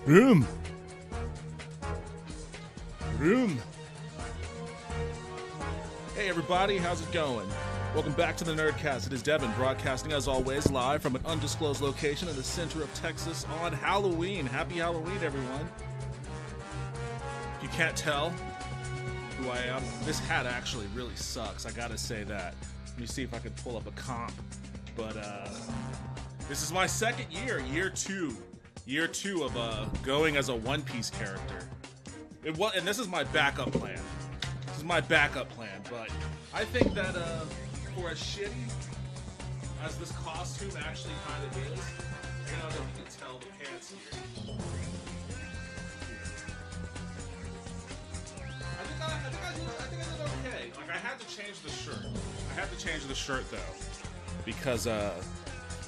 Room. Hey everybody, how's it going? Welcome back to the Nerdcast. It is Devin broadcasting as always live from an undisclosed location in the center of Texas on Halloween. Happy Halloween, everyone. If you can't tell who I am, this hat actually really sucks. I gotta say that. Let me see if I can pull up a comp. But this is my second year, year two of going as a One Piece character. And this is my backup plan. But I think that for as shitty as this costume actually kind of is, I don't know if you can tell the pants here. I think I did okay. Like, I had to change the shirt though, because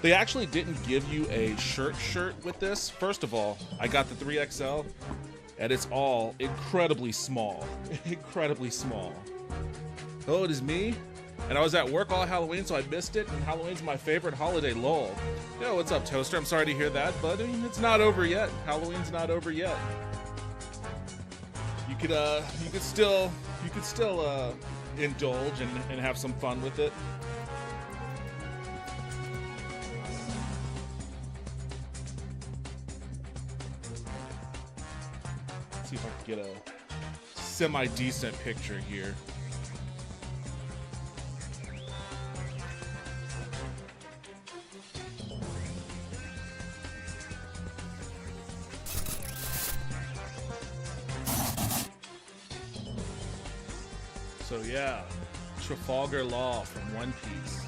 they actually didn't give you a shirt with this. First of all, I got the 3XL, and it's all incredibly small. Hello, it is me, and I was at work all Halloween, so I missed it, and Halloween's my favorite holiday, lol. Yo, what's up, Toaster? I'm sorry to hear that, but I mean, it's not over yet. Halloween's not over yet. You could still indulge and have some fun with it. See if I can get a semi-decent picture here. So yeah, Trafalgar Law from One Piece.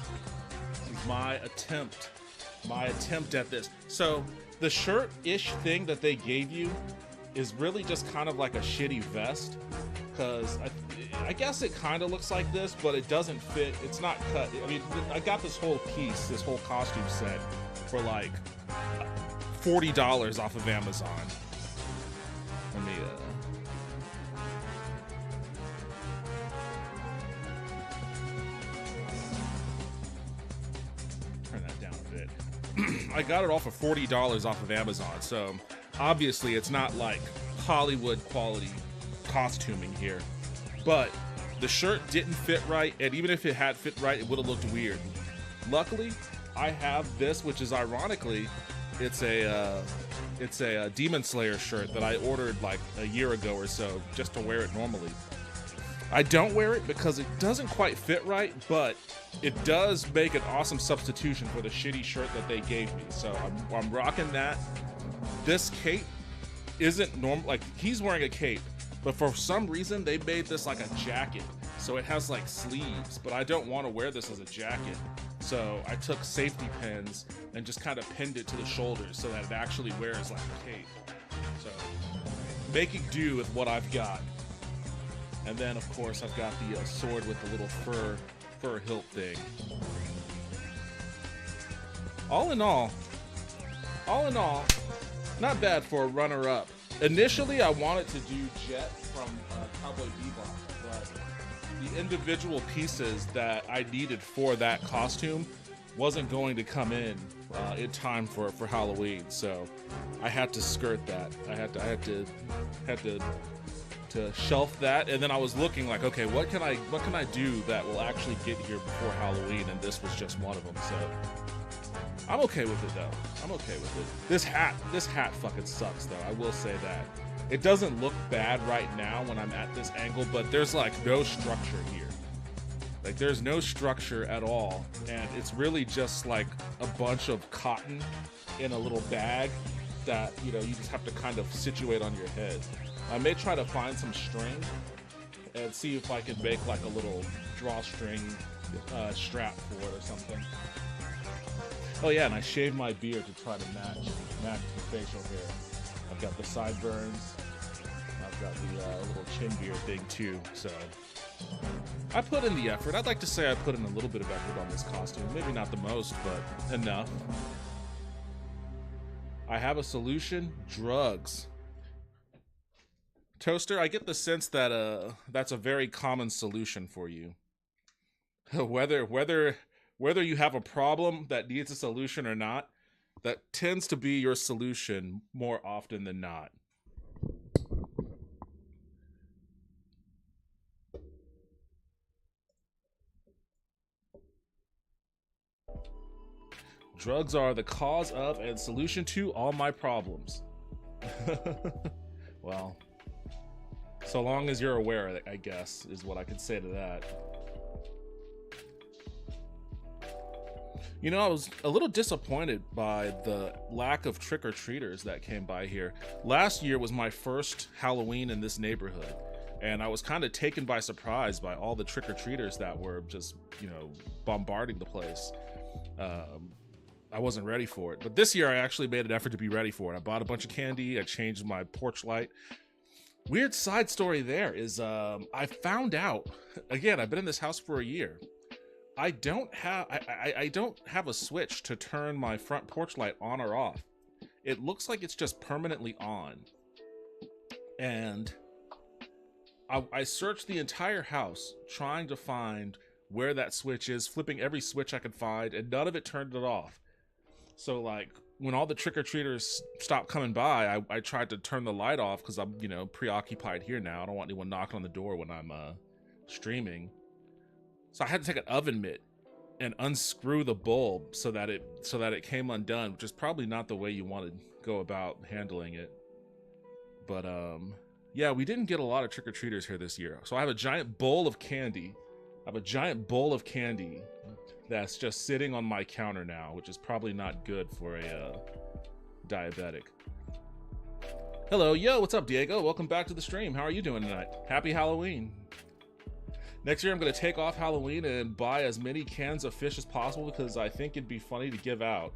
This is my attempt at this. So the shirt-ish thing that they gave you is really just kind of like a shitty vest, because I guess it kind of looks like this, but it doesn't fit. It's not cut. I mean, I got this whole piece, this whole costume set for like $40 off of Amazon. Let me turn that down a bit. I got it all for $40 off of Amazon, so obviously it's not like Hollywood quality costuming here, but the shirt didn't fit right, and even if it had fit right, it would have looked weird. Luckily, I have this, which is ironically, it's a Demon Slayer shirt that I ordered like a year ago or so, just to wear it normally. I don't wear it because it doesn't quite fit right, but it does make an awesome substitution for the shitty shirt that they gave me. So I'm rocking that. This cape isn't normal. Like, he's wearing a cape, but for some reason they made this like a jacket, so it has like sleeves, but I don't want to wear this as a jacket. So I took safety pins and just kind of pinned it to the shoulders so that it actually wears like a cape. So making do with what I've got. And then, of course, I've got the sword with the little fur hilt thing. All in all, not bad for a runner-up. Initially, I wanted to do Jet from Cowboy Bebop, but the individual pieces that I needed for that costume wasn't going to come in time for Halloween, so I had to skirt that. I had to shelf that, and then I was looking like, okay, what can I do that will actually get here before Halloween, and this was just one of them. So I'm okay with it though. I'm okay with it. This hat fucking sucks though. I will say that. It doesn't look bad right now when I'm at this angle, but there's like no structure here. Like there's no structure at all, and it's really just like a bunch of cotton in a little bag that, you know, you just have to kind of situate on your head. I may try to find some string and see if I can make like a little drawstring strap for it or something. Oh yeah, and I shaved my beard to try to match the facial hair. I've got the sideburns. I've got the little chin beard thing too, so I put in the effort. I'd like to say I put in a little bit of effort on this costume. Maybe not the most, but enough. I have a solution: drugs. Toaster, I get the sense that that's a very common solution for you. Whether you have a problem that needs a solution or not, that tends to be your solution more often than not. Drugs are the cause of and solution to all my problems. Well, so long as you're aware, I guess, is what I could say to that. You know, I was a little disappointed by the lack of trick-or-treaters that came by here. Last year was my first Halloween in this neighborhood, and I was kind of taken by surprise by all the trick-or-treaters that were just, you know, bombarding the place. I wasn't ready for it. But this year I actually made an effort to be ready for it. I bought a bunch of candy, I changed my porch light. Weird side story there is I found out, again, I've been in this house for a year. I don't have a switch to turn my front porch light on or off. It looks like it's just permanently on. And I searched the entire house trying to find where that switch is, flipping every switch I could find, and none of it turned it off. So like when all the trick-or-treaters stopped coming by, I tried to turn the light off because I'm, you know, preoccupied here now. I don't want anyone knocking on the door when I'm streaming. So I had to take an oven mitt and unscrew the bulb so that it came undone, which is probably not the way you want to go about handling it. But yeah, we didn't get a lot of trick-or-treaters here this year. So I have a giant bowl of candy. That's just sitting on my counter now, which is probably not good for a diabetic. Hello, yo, what's up, Diego? Welcome back to the stream. How are you doing tonight? Happy Halloween. Next year, I'm going to take off Halloween and buy as many cans of fish as possible because I think it'd be funny to give out.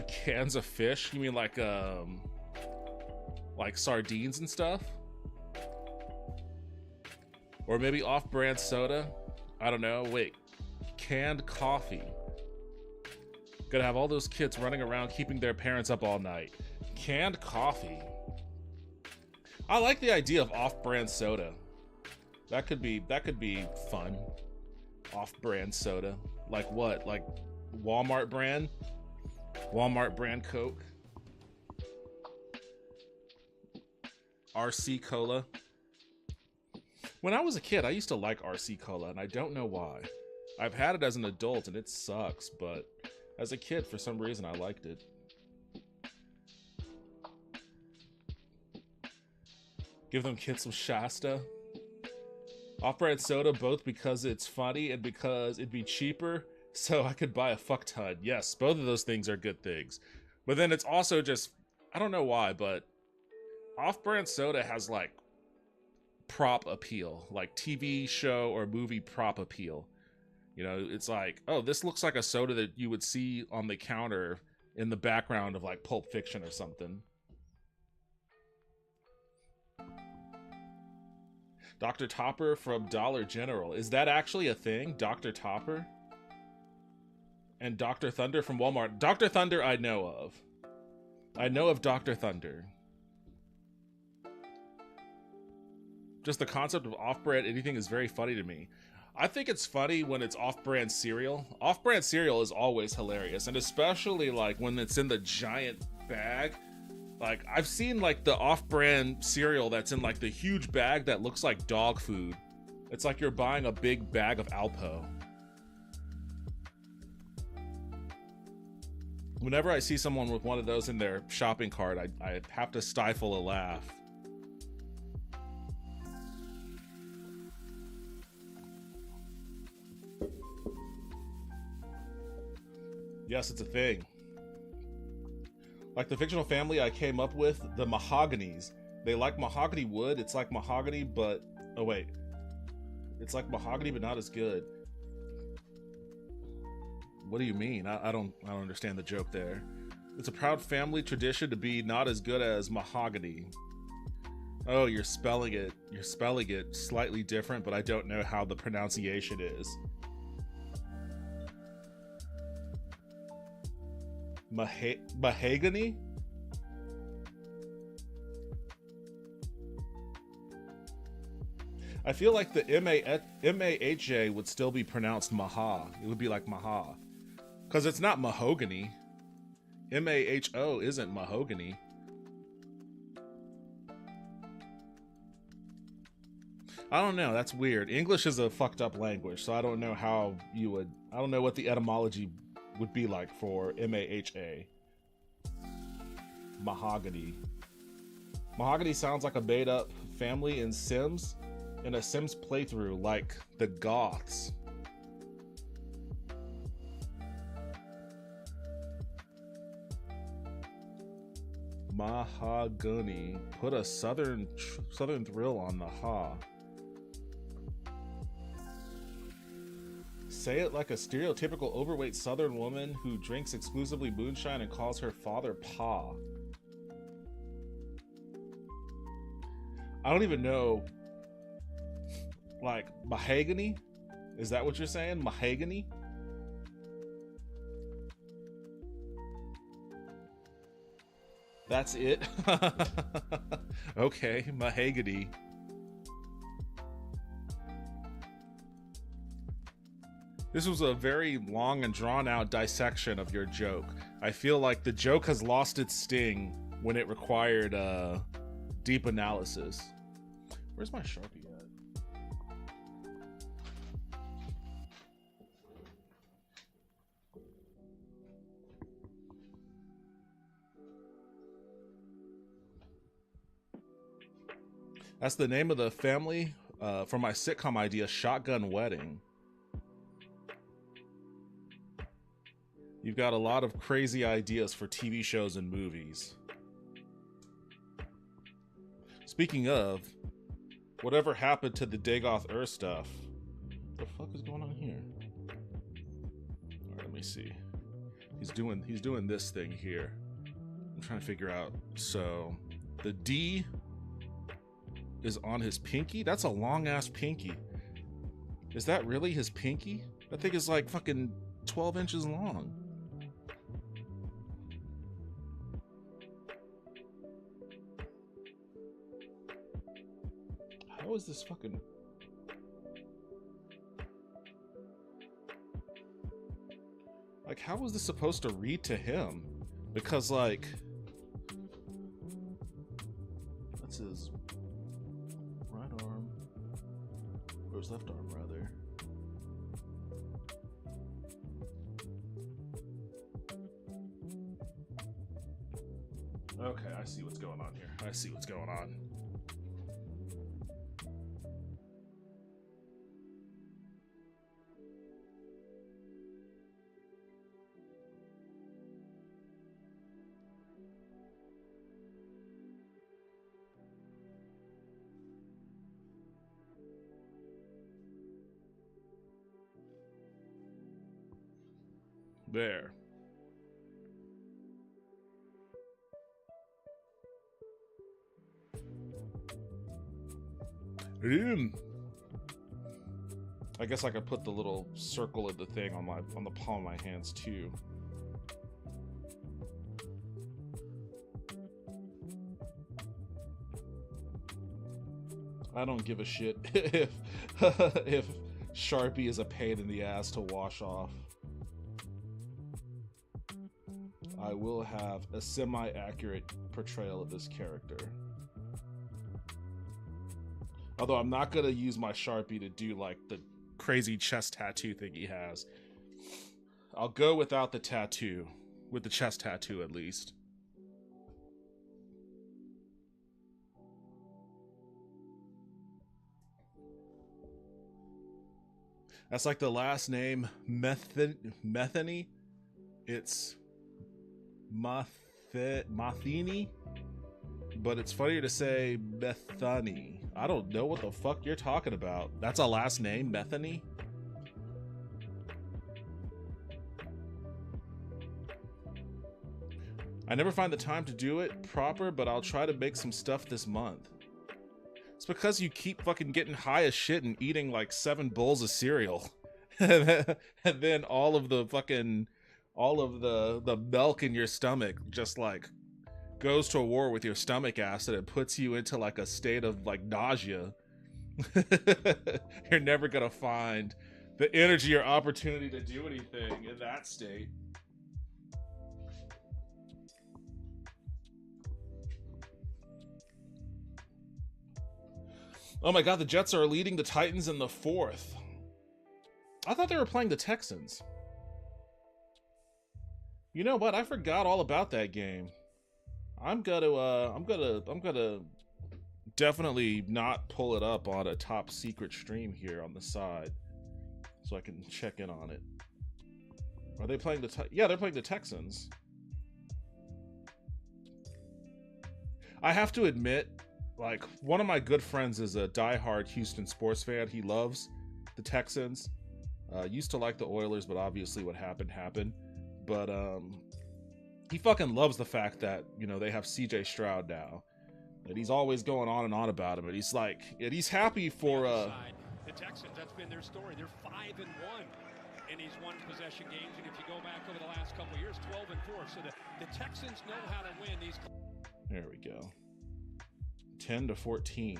Cans of fish? You mean like sardines and stuff? Or maybe off-brand soda? I don't know. Wait. Canned coffee. Gonna have all those kids running around keeping their parents up all night. Canned coffee. I like the idea of off-brand soda. That could be fun. Off-brand soda. Like what? Like Walmart brand? Walmart brand Coke? RC Cola? When I was a kid, I used to like RC Cola, and I don't know why. I've had it as an adult, and it sucks, but as a kid, for some reason, I liked it. Give them kids some Shasta. Off-brand soda, both because it's funny and because it'd be cheaper, so I could buy a fuck ton. Yes, both of those things are good things. But then it's also just, I don't know why, but off-brand soda has, like, prop appeal, like TV show or movie prop appeal. You know, it's like, oh, this looks like a soda that you would see on the counter in the background of like Pulp Fiction or something. Dr. Topper from Dollar General. Is that actually a thing? Dr. Topper? And Dr. Thunder from Walmart. Dr. Thunder I know of. I know of Dr. Thunder. Just the concept of off-brand anything is very funny to me. I think it's funny when it's off-brand cereal. Off-brand cereal is always hilarious, and especially like when it's in the giant bag. Like I've seen like the off-brand cereal that's in like the huge bag that looks like dog food. It's like you're buying a big bag of Alpo. Whenever I see someone with one of those in their shopping cart, I have to stifle a laugh. Yes, it's a thing. Like the fictional family I came up with, the Mahoganies. They like mahogany wood. It's like mahogany, but... Oh, wait. It's like mahogany, but not as good. What do you mean? I don't understand the joke there. It's a proud family tradition to be not as good as mahogany. Oh, you're spelling it slightly different, but I don't know how the pronunciation is. Mahogany? I feel like the M-A-H-A would still be pronounced Maha. It would be like Maha. Because it's not mahogany. M-A-H-O isn't mahogany. I don't know, that's weird. English is a fucked up language, so I don't know how you would... I don't know what the etymology would be like for M-A-H-A. Mahogany. Mahogany sounds like a made-up family in Sims. In a Sims playthrough, like the Goths. Mahogany. Put a southern thrill on the ha. Say it like a stereotypical overweight southern woman who drinks exclusively moonshine and calls her father Pa. I don't even know. Like, mahogany? Is that what you're saying? Mahogany? That's it? Okay, mahogany. This was a very long and drawn out dissection of your joke. I feel like the joke has lost its sting when it required deep analysis. Where's my Sharpie at? That's the name of the family for my sitcom idea, Shotgun Wedding. You've got a lot of crazy ideas for TV shows and movies. Speaking of, whatever happened to the Dagoth Ur stuff? What the fuck is going on here? Alright, let me see. He's doing this thing here. I'm trying to figure out. So, the D is on his pinky? That's a long ass pinky. Is that really his pinky? That thing is like fucking 12 inches long. How is this fucking... Like, how was this supposed to read to him? Because, like... That's his right arm. Or his left arm, rather. Okay, I see what's going on here. I see what's going on. There. I guess I could put the little circle of the thing on the palm of my hands too. I don't give a shit if Sharpie is a pain in the ass to wash off. I will have a semi-accurate portrayal of this character. Although I'm not gonna use my Sharpie to do like the crazy chest tattoo thing he has. I'll go without the tattoo, with the chest tattoo at least. That's like the last name Metheny. It's Matheny, but it's funnier to say Bethany. I don't know what the fuck you're talking about. That's a last name, Metheny? I never find the time to do it proper, but I'll try to make some stuff this month. It's because you keep fucking getting high as shit and eating like 7 bowls of cereal. And then all of the milk in your stomach just like goes to war with your stomach acid and puts you into like a state of like nausea. You're never gonna find the energy or opportunity to do anything in that state. Oh my god, the Jets are leading the Titans in the 4th. I thought they were playing the Texans. You know what? I forgot all about that game. I'm gonna definitely not pull it up on a top secret stream here on the side, so I can check in on it. Are they playing yeah, they're playing the Texans. I have to admit, like, one of my good friends is a diehard Houston sports fan. He loves the Texans. Used to like the Oilers, but obviously what happened. But he fucking loves the fact that, you know, they have CJ Stroud now. And he's always going on and on about him. And he's like, and he's happy for the Texans. That's been their story. They're 5-1 in these one possession games. And if you go back over the last couple of years, 12-4. So the Texans know how to win these. There we go. 10-14.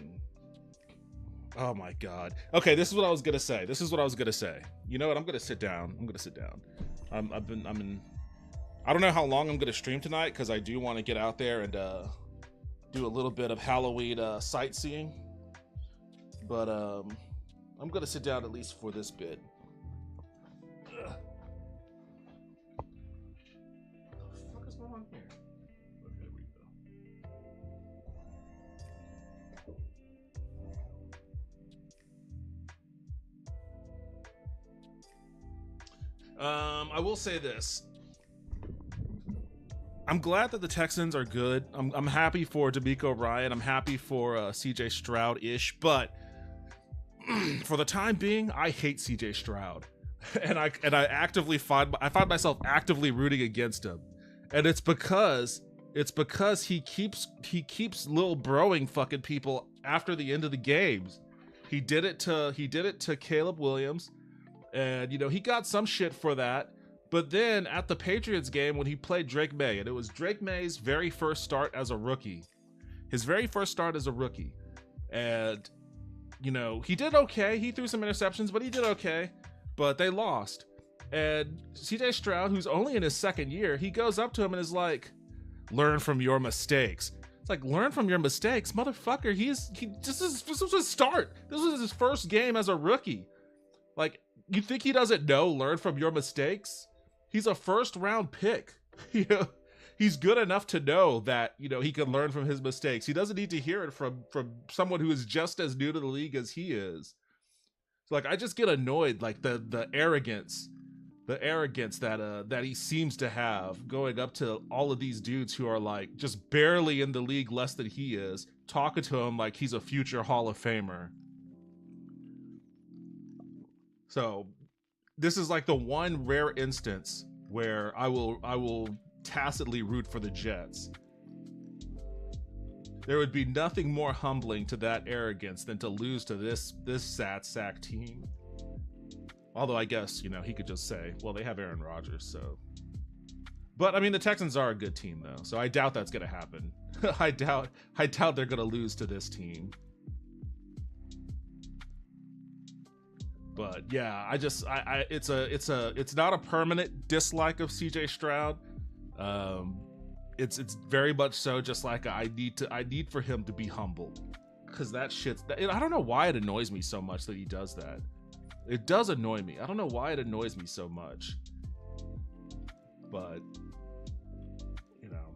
Oh my god. Okay, this is what I was gonna say. You know what? I'm gonna sit down. I don't know how long I'm gonna stream tonight because I do want to get out there and do a little bit of Halloween sightseeing. But I'm gonna sit down at least for this bit. Ugh. What the fuck is going on here? Okay, there we go. I will say this. I'm glad that the Texans are good. I'm happy for DeMeco Ryan. I'm happy for CJ Stroud-ish, but for the time being, I hate CJ Stroud, and I find myself actively rooting against him, and it's because he keeps little broing fucking people after the end of the games. He did it to Caleb Williams, and you know he got some shit for that. But then at the Patriots game when he played Drake May, and it was Drake May's very first start as a rookie. His very first start as a rookie. And, you know, he did okay. He threw some interceptions, but he did okay. But they lost. And CJ Stroud, who's only in his second year, he goes up to him and is like, learn from your mistakes. It's like, learn from your mistakes? Motherfucker, this was his start. This was his first game as a rookie. Like, you think he doesn't know learn from your mistakes? He's a first round pick. You know, he's good enough to know that, you know, he can learn from his mistakes. He doesn't need to hear it from someone who is just as new to the league as he is. So, like, I just get annoyed, like the arrogance that he seems to have going up to all of these dudes who are like just barely in the league less than he is, talking to him like he's a future Hall of Famer. So this is like the one rare instance where I will tacitly root for the Jets. There would be nothing more humbling to that arrogance than to lose to this sad sack team. Although I guess, you know, he could just say, well, they have Aaron Rodgers, so. But I mean, the Texans are a good team though, so I doubt that's gonna happen. I doubt they're gonna lose to this team. But yeah, it's not a permanent dislike of CJ Stroud. It's very much so just like I need for him to be humble, because that shit's. I don't know why it annoys me so much that he does that. It does annoy me. I don't know why it annoys me so much. But you know,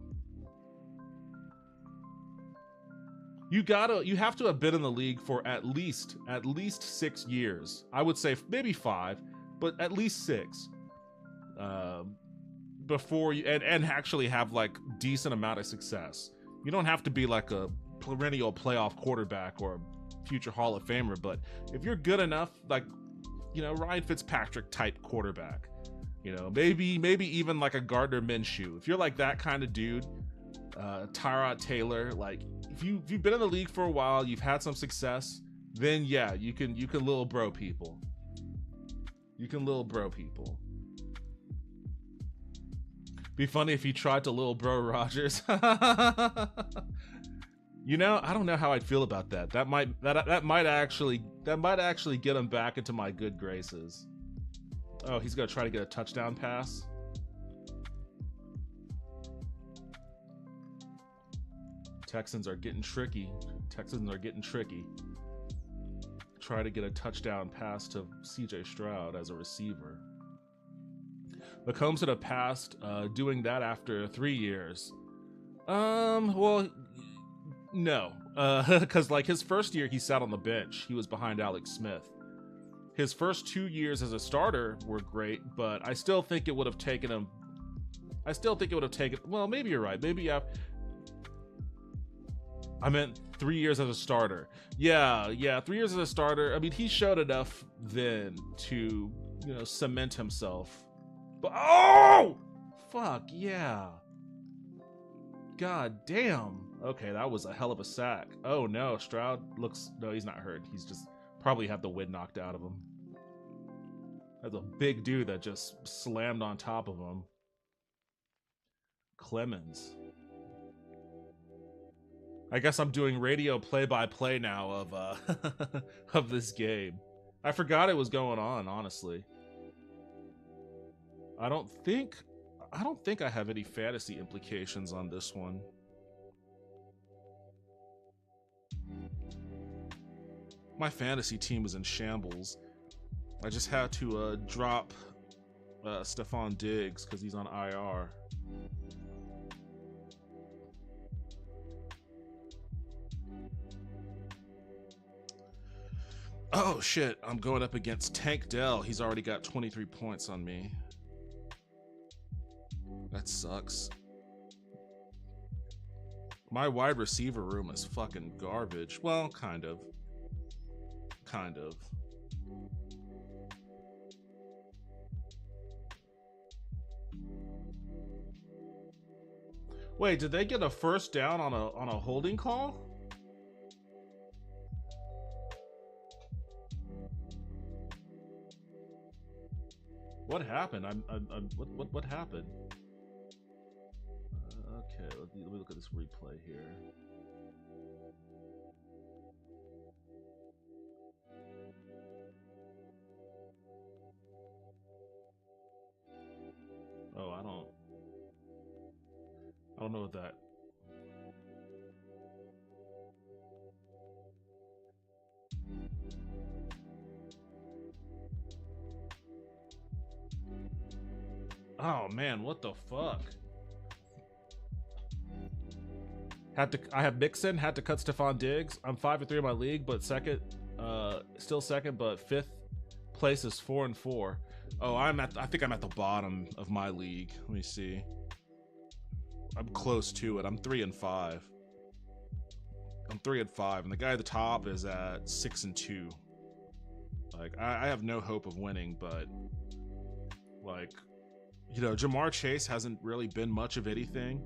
you have to have been in the league for at least 6 years. I would say maybe 5, but at least 6. Before you and actually have like decent amount of success. You don't have to be like a perennial playoff quarterback or a future Hall of Famer, but if you're good enough, like, you know, Ryan Fitzpatrick type quarterback, you know, maybe even like a Gardner Minshew. If you're like that kind of dude, Tyrod Taylor, like if you've been in the league for a while, you've had some success, then yeah, you can little bro people. You can little bro people. Be funny if he tried to little bro Rodgers. You know, I don't know how I'd feel about that. That might actually get him back into my good graces. Oh, he's gonna try to get a touchdown pass. Texans are getting tricky. Try to get a touchdown pass to CJ Stroud as a receiver. Mahomes would have passed doing that after 3 years. Well, no. Because like his first year, he sat on the bench. He was behind Alex Smith. His first 2 years as a starter were great, but I still think it would have taken him. Well, maybe you're right. Maybe I meant 3 years as a starter. Yeah, 3 years as a starter. I mean, he showed enough then to, you know, cement himself. But oh, fuck yeah! God damn. Okay, that was a hell of a sack. Oh no, Stroud looks. No, he's not hurt. He's just probably had the wind knocked out of him. That's a big dude that just slammed on top of him. Clemens. I guess I'm doing radio play-by-play now of of this game. I forgot it was going on, honestly. I don't think I have any fantasy implications on this one. My fantasy team is in shambles. I just had to drop Stephon Diggs because he's on IR. Oh shit, I'm going up against Tank Dell. He's already got 23 points on me. That sucks. My wide receiver room is fucking garbage. Well, kind of. Kind of. Wait, did they get a first down on a holding call? What happened? What happened? Okay, let me look at this replay here. Oh, I don't know what that. Oh man, what the fuck? I have Mixon, had to cut Stephon Diggs. I'm 5-3 in my league, but still second, but 5th place is 4-4. Oh, I think I'm at the bottom of my league. Let me see. I'm close to it. I'm 3-5. I'm 3-5, and the guy at the top is at 6-2. Like, I have no hope of winning, but like, you know, Jamar Chase hasn't really been much of anything.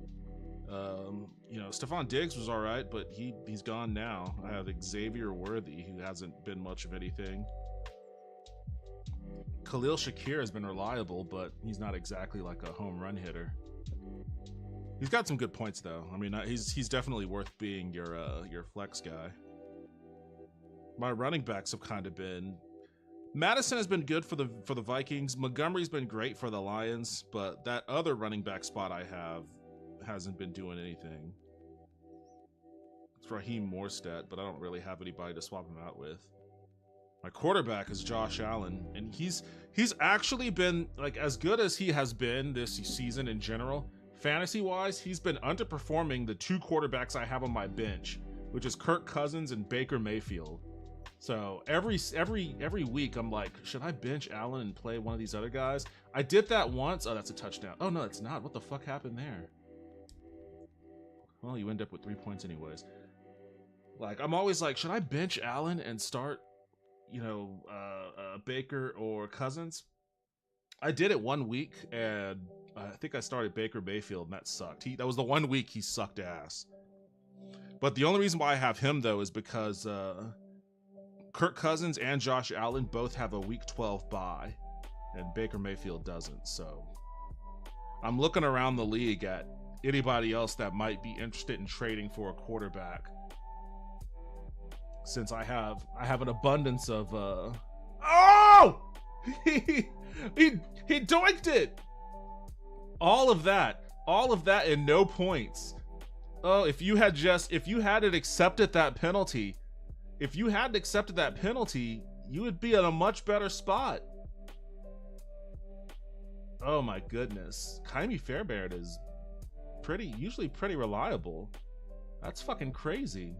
You know, Stephon Diggs was all right, but he's gone now. I have Xavier Worthy, who hasn't been much of anything. Khalil Shakir has been reliable, but he's not exactly like a home run hitter. He's got some good points though. I mean, he's definitely worth being your flex guy. My running backs have kind of been. Madison has been good for the Vikings. Montgomery's been great for the Lions, but that other running back spot I have hasn't been doing anything. It's Raheem Morstead, but I don't really have anybody to swap him out with. My quarterback is Josh Allen, and he's actually been like as good as he has been this season in general. Fantasy-wise, he's been underperforming the two quarterbacks I have on my bench, which is Kirk Cousins and Baker Mayfield. So every week I'm like, should I bench Allen and play one of these other guys? I did that once. Oh, that's a touchdown. Oh no, it's not. What the fuck happened there? Well, you end up with 3 points anyways. Like, I'm always like, should I bench Allen and start, you know, Baker or Cousins? I did it 1 week, and I think I started Baker Mayfield, and that sucked. That was the 1 week he sucked ass. But the only reason why I have him, though, is because Kirk Cousins and Josh Allen both have a Week 12 bye, and Baker Mayfield doesn't. So I'm looking around the league at anybody else that might be interested in trading for a quarterback, since I have an abundance of oh he doinked it. All of that and no points. Oh, if you had accepted that penalty, you would be in a much better spot. Oh my goodness. Kaimi Fairbairn is usually pretty reliable. That's fucking crazy.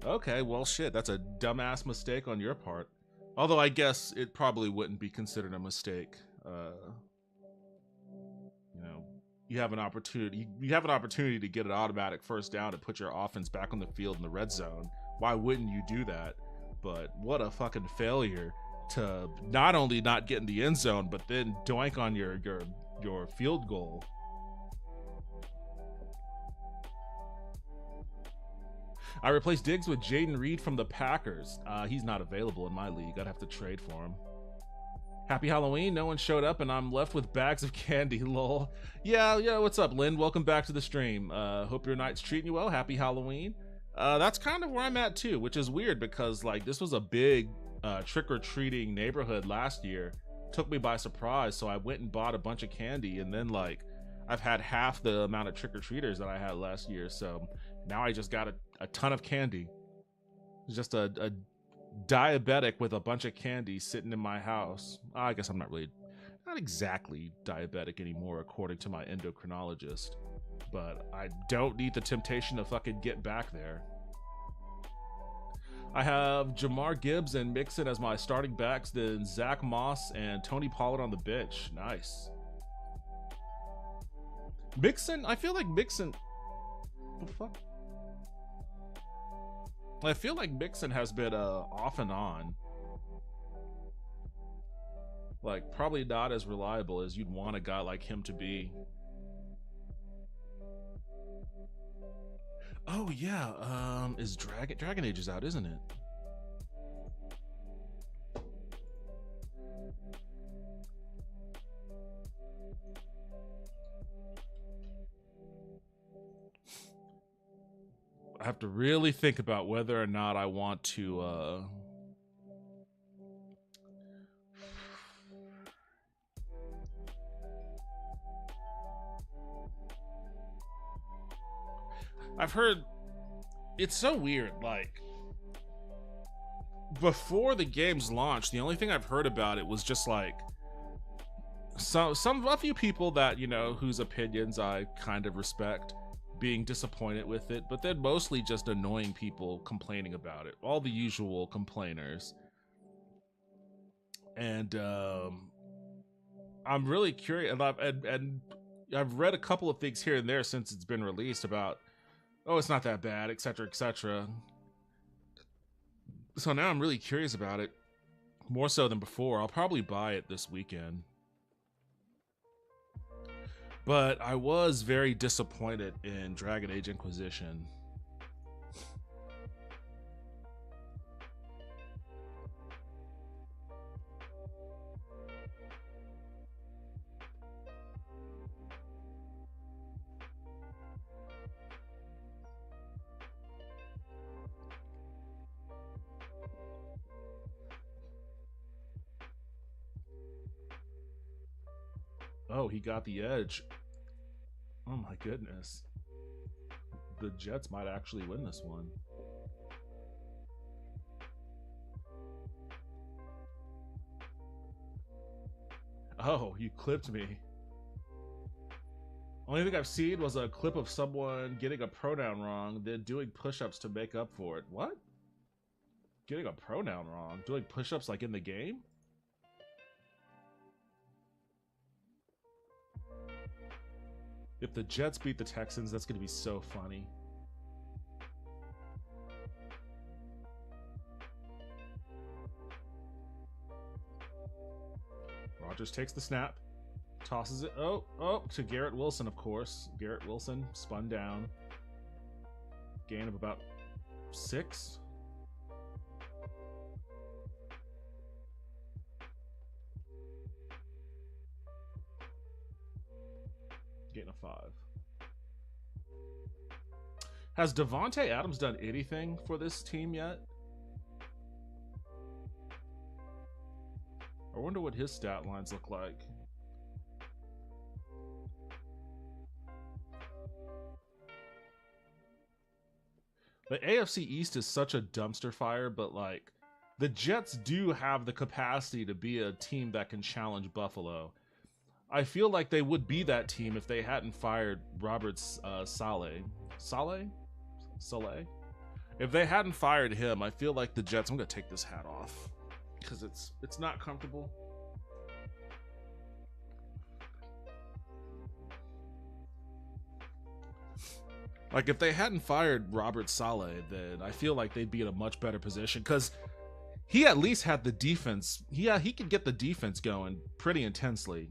Okay, well shit, that's a dumbass mistake on your part. Although I guess it probably wouldn't be considered a mistake. You know, you have an opportunity to get an automatic first down and put your offense back on the field in the red zone. Why wouldn't you do that? But what a fucking failure to not only not get in the end zone, but then doink on your field goal. I replaced Diggs with Jaden Reed from the Packers. He's not available in my league. I'd have to trade for him. Happy Halloween. No one showed up and I'm left with bags of candy, lol. Yeah, what's up, Lynn? Welcome back to the stream. Hope your night's treating you well. Happy Halloween. That's kind of where I'm at too, which is weird because like this was a big trick-or-treating neighborhood last year. Took me by surprise, so I went and bought a bunch of candy, and then like I've had half the amount of trick-or-treaters that I had last year, so now I just got a ton of candy. It's just a diabetic with a bunch of candy sitting in my house. I guess I'm not exactly diabetic anymore according to my endocrinologist, but I don't need the temptation to fucking get back there. I have Jamar Gibbs and Mixon as my starting backs, then Zach Moss and Tony Pollard on the bench. Nice. Mixon, I feel like Mixon... What the fuck? I feel like Mixon has been off and on. Like, probably not as reliable as you'd want a guy like him to be. Oh yeah, is Dragon Age is out, isn't it? I have to really think about whether or not I want to I've heard it's so weird, like before the game's launch, the only thing I've heard about it was just like a few people that, you know, whose opinions I kind of respect being disappointed with it, but then mostly just annoying people complaining about it, all the usual complainers. And I'm really curious, and I've read a couple of things here and there since it's been released about, oh, it's not that bad, etc., etc. So now I'm really curious about it, more so than before. I'll probably buy it this weekend. But I was very disappointed in Dragon Age Inquisition. Oh, he got the edge. Oh my goodness. The Jets might actually win this one. Oh, you clipped me. Only thing I've seen was a clip of someone getting a pronoun wrong, then doing push-ups to make up for it. What? Getting a pronoun wrong? Doing push-ups like in the game? If the Jets beat the Texans, that's going to be so funny. Rodgers takes the snap. Tosses it. Oh, to Garrett Wilson, of course. Garrett Wilson spun down. Gain of about 6. Gain of 5. Has Davante Adams done anything for this team yet? I wonder what his stat lines look like. The AFC East is such a dumpster fire, but like the Jets do have the capacity to be a team that can challenge Buffalo. I feel like they would be that team if they hadn't fired Robert Saleh. Saleh? If they hadn't fired him, I feel like the Jets. I'm gonna take this hat off because it's not comfortable. Like, if they hadn't fired Robert Saleh, then I feel like they'd be in a much better position because he at least had the defense. Yeah, he could get the defense going pretty intensely.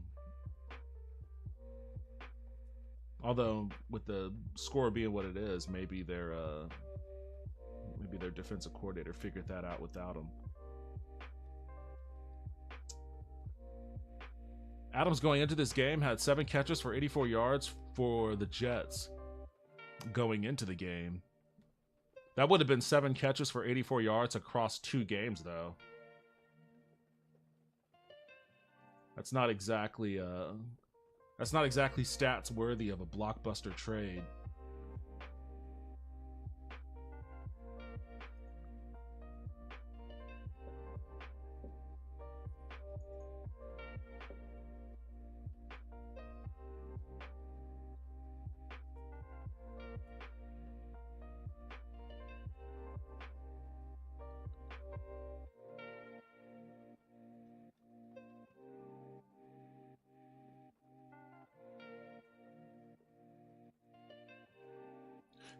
Although, with the score being what it is, maybe their defensive coordinator figured that out without him. Adams going into this game had 7 catches for 84 yards for the Jets. Going into the game, that would have been 7 catches for 84 yards across 2 games, though. That's not exactly stats worthy of a blockbuster trade.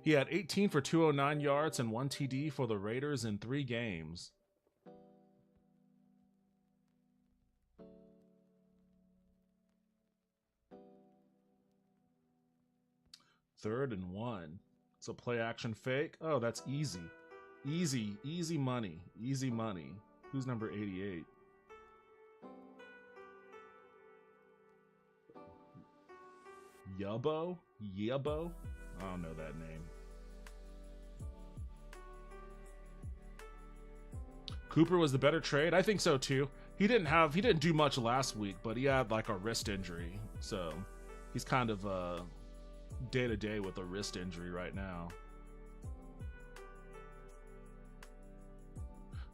He had 18 for 209 yards and 1 TD for the Raiders in 3 games. Third and 1. It's a play action fake. Oh, that's easy. Easy money. Easy money. Who's number 88? Yubbo? I don't know that name. Cooper was the better trade. I think so too. He didn't do much last week, but he had like a wrist injury. So he's kind of day to day with a wrist injury right now.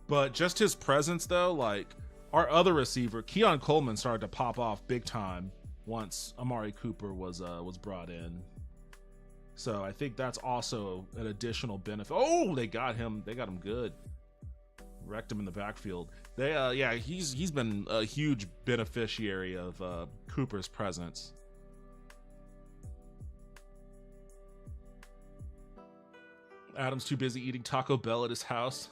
But just his presence though, like our other receiver, Keon Coleman, started to pop off big time once Amari Cooper was brought in. So I think that's also an additional benefit. Oh, they got him good. Wrecked him in the backfield. He's been a huge beneficiary of Cooper's presence. Adam's too busy eating Taco Bell at his house.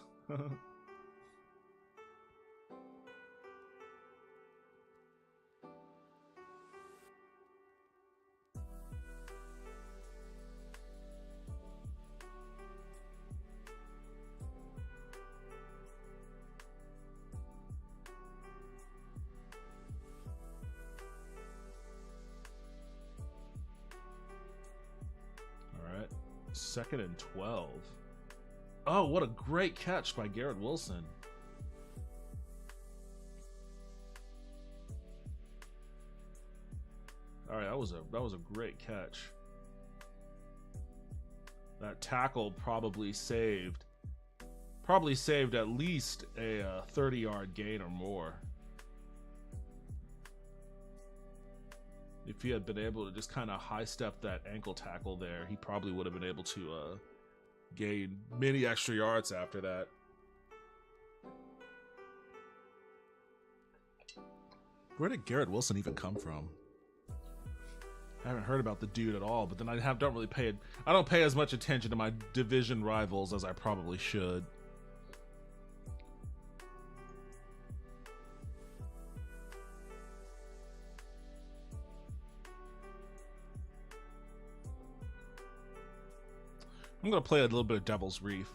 2nd and 12. Oh, what a great catch by Garrett Wilson. All right, that was a great catch. That tackle probably saved at least a 30-yard gain or more. If he had been able to just kind of high step that ankle tackle there, he probably would have been able to gain many extra yards after that. Where did Garrett Wilson even come from? I haven't heard about the dude at all, but then I don't pay as much attention to my division rivals as I probably should. I'm gonna play a little bit of Devil's Reef.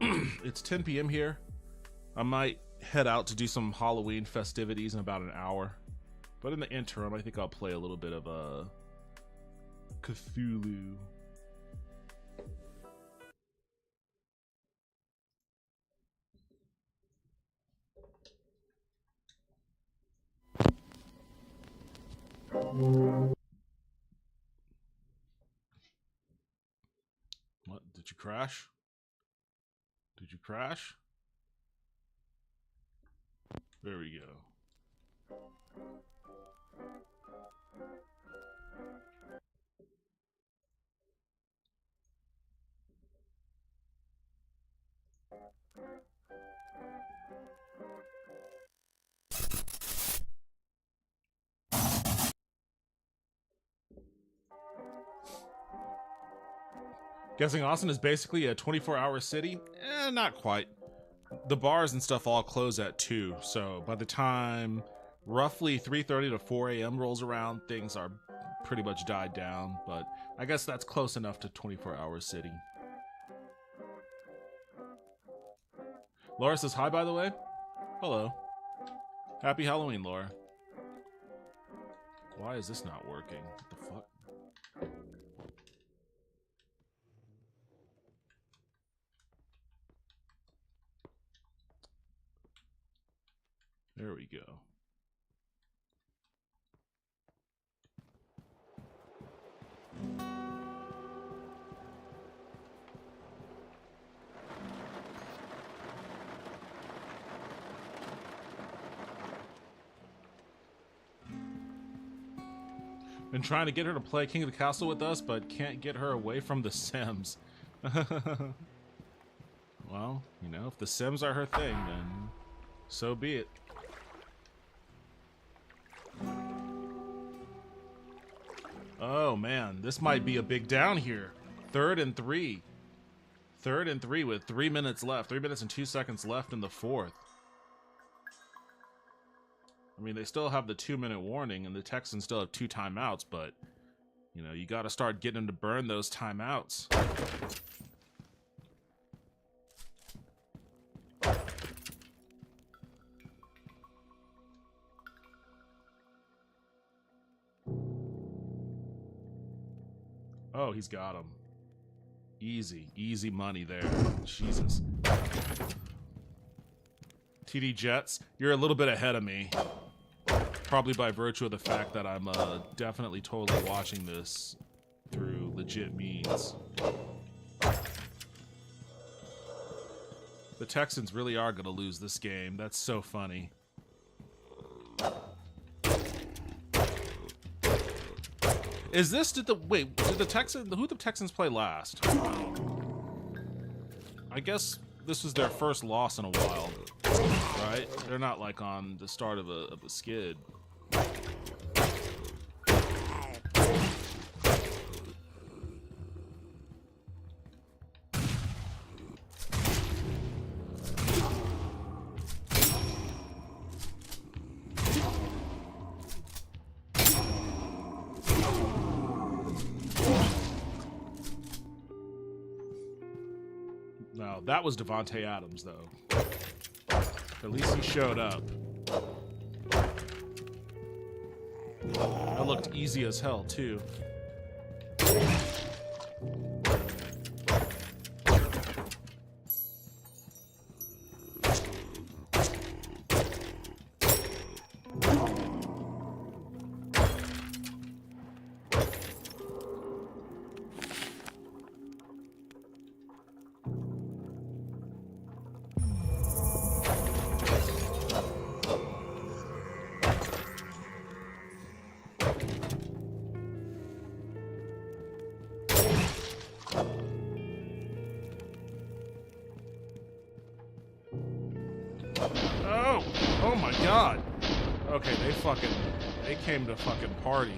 It's 10 p.m. here. I might head out to do some Halloween festivities in about an hour. But in the interim, I think I'll play a little bit of Cthulhu. What? Did you crash? Did you crash? There we go. Guessing Austin is basically a 24-hour city? Not quite. The bars and stuff all close at 2, so by the time roughly 3:30 to 4 a.m. rolls around, things are pretty much died down, but I guess that's close enough to 24-hour city. Laura says hi, by the way. Hello. Happy Halloween, Laura. Why is this not working? What the fuck? There we go. Been trying to get her to play King of the Castle with us, but can't get her away from The Sims. Well, you know, if The Sims are her thing, then so be it. Oh man, this might be a big down here. 3rd and 3. 3rd and 3 with 3 minutes left. 3 minutes and 2 seconds left in the 4th. I mean, they still have the 2-minute warning, and the Texans still have 2 timeouts, but, you know, you got to start getting them to burn those timeouts. Oh, he's got him. Easy money there. Jesus. TD Jets, you're a little bit ahead of me. Probably by virtue of the fact that I'm definitely totally watching this through legit means. The Texans really are going to lose this game. That's so funny. Is this, who did the Texans play last? I guess this was their first loss in a while, right? They're not like on the start of a skid. No, that was Devontae Adams, though. At least he showed up. That looked easy as hell, too. Oh! Oh my god! Okay, they came to fucking party.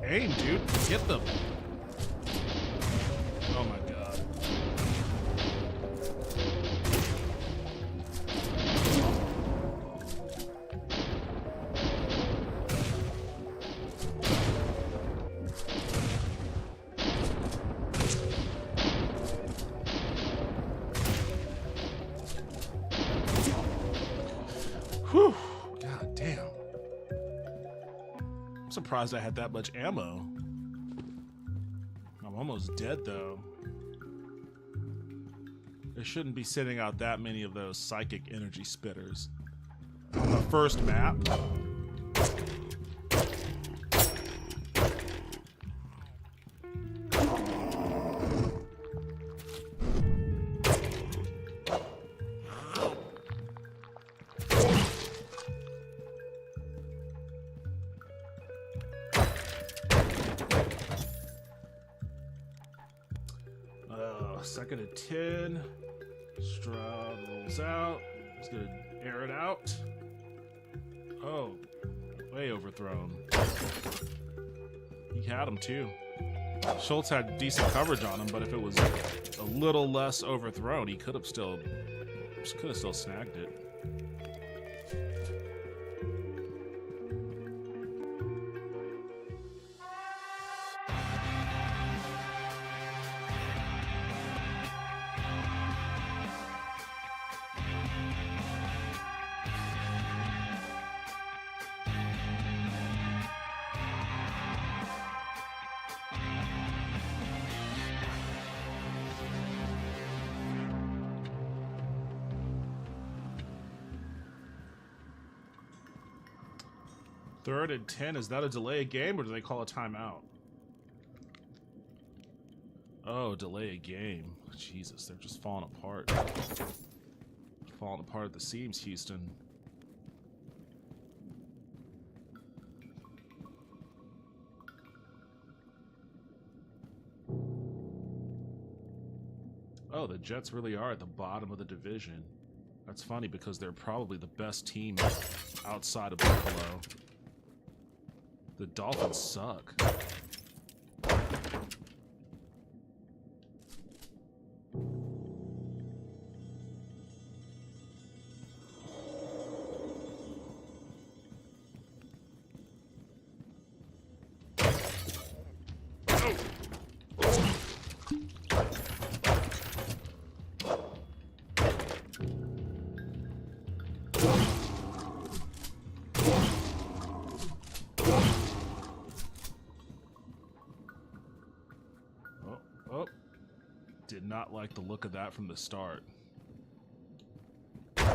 Aim, dude. Get them. Oh my god. Whew. God damn. I'm surprised I had that much ammo. I'm almost dead though. There shouldn't be sending out that many of those psychic energy spitters on the first map. Second and 10. Stroud rolls out. He's gonna air it out. Oh, way overthrown. He had him too. Schultz had decent coverage on him, but if it was a little less overthrown, he could have still snagged it. Third and 10, is that a delay a game or do they call a timeout? Oh, delay a game. Jesus, they're just falling apart. Falling apart at the seams, Houston. Oh, the Jets really are at the bottom of the division. That's funny because they're probably the best team outside of Buffalo. The Dolphins suck. Did not like the look of that from the start. That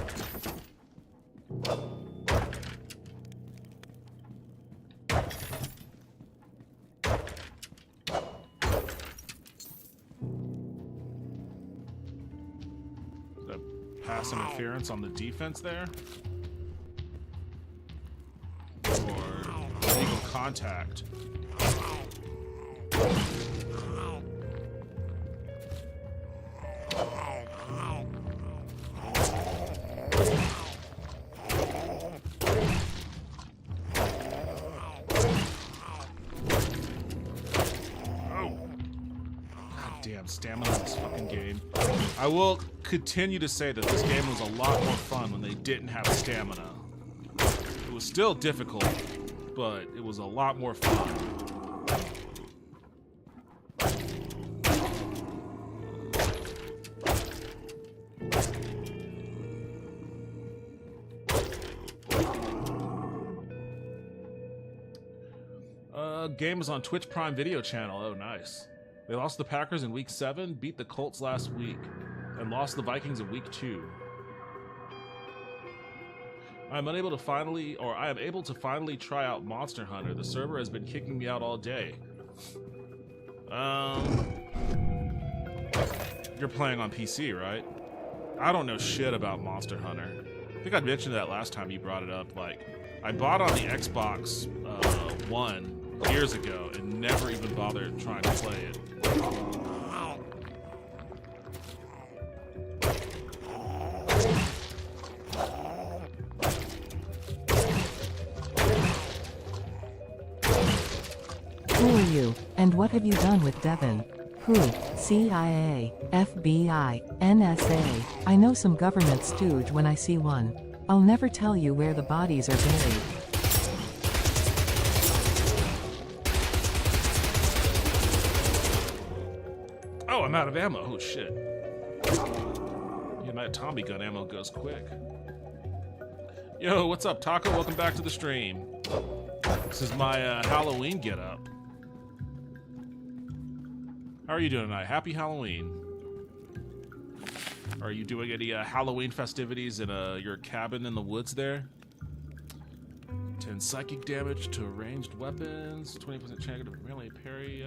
pass interference on the defense there? Or illegal contact? Stamina in this fucking game. I will continue to say that this game was a lot more fun when they didn't have stamina. It was still difficult, but it was a lot more fun. Game is on Twitch Prime Video channel. Oh, nice. They lost the Packers in Week 7, beat the Colts last week, and lost the Vikings in Week 2. I am able to finally try out Monster Hunter. The server has been kicking me out all day. You're playing on PC, right? I don't know shit about Monster Hunter. I think I mentioned that last time you brought it up. Like, I bought on the Xbox One years ago and never even bothered trying to play it. Who are you, and what have you done with Devin? Who? CIA, FBI, NSA. I know some government stooge when I see one. I'll never tell you where the bodies are buried. Oh, I'm out of ammo. Oh, shit. Yeah, my Tommy gun ammo goes quick. Yo, what's up, Taco? Welcome back to the stream. This is my Halloween get-up. How are you doing tonight? Happy Halloween. Are you doing any Halloween festivities in your cabin in the woods there? 10 psychic damage to ranged weapons, 20% chance to melee parry.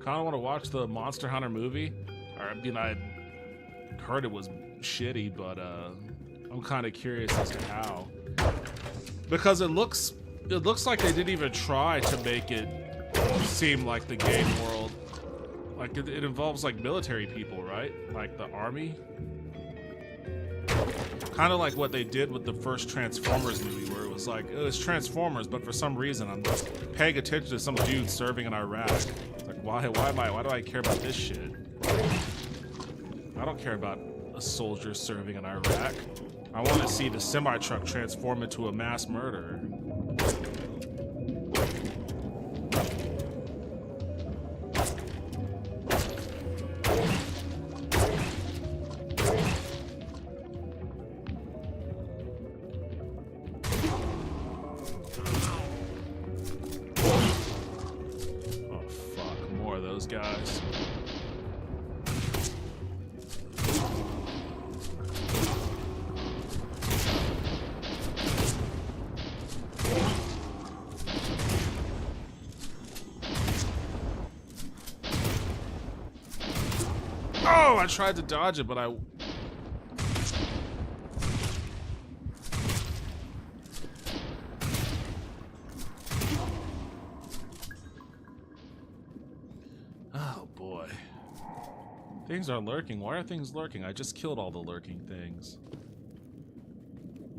Kind of want to watch the Monster Hunter movie. I mean, I heard it was shitty, but I'm kind of curious as to how. Because it looks like they didn't even try to make it seem like the game world. Like it involves like military people, right? Like the army. Kind of like what they did with the first Transformers movie, where it was like, oh, it's Transformers, but for some reason I'm paying attention to some dude serving in Iraq. Like, why do I care about this shit? I don't care about a soldier serving in Iraq. I want to see the semi-truck transform into a mass murderer. Guys. Oh, I tried to dodge it, but I... Things are lurking. Why are things lurking? I just killed all the lurking things.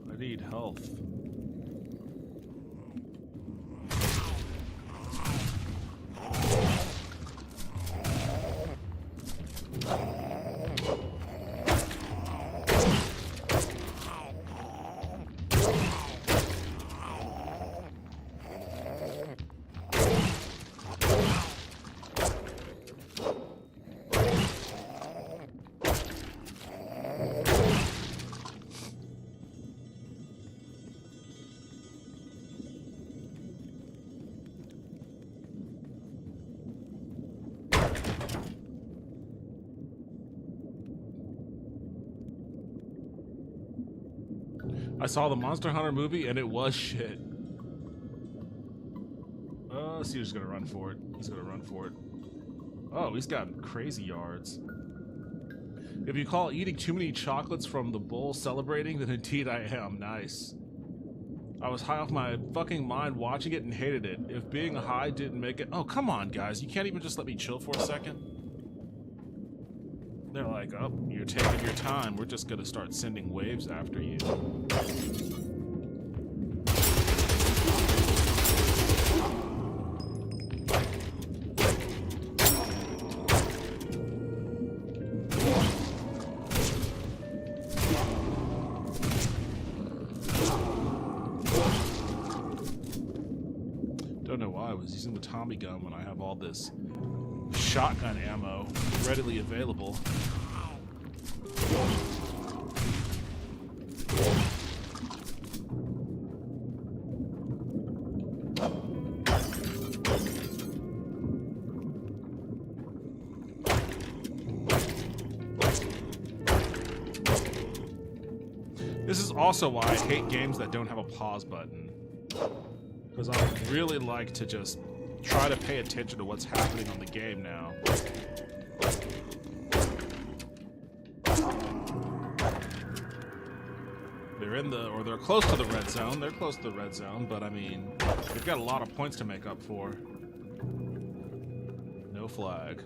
I need health. I saw the Monster Hunter movie and it was shit. Cedar's gonna run for it. He's gonna run for it. Oh, he's got crazy yards. If you call eating too many chocolates from the bowl celebrating, then indeed I am. Nice. I was high off my fucking mind watching it and hated it. If being high didn't make it... Oh, come on, guys. You can't even just let me chill for a second? They're like, oh, you're taking your time. We're just gonna start sending waves after you. was using the Tommy gun when I have all this shotgun ammo readily available. This is also why I hate games that don't have a pause button. Because I would really like to just try to pay attention to what's happening on the game now. They're in the, or they're close to the red zone. They're close to the red zone, but I mean, they've got a lot of points to make up for. No flag.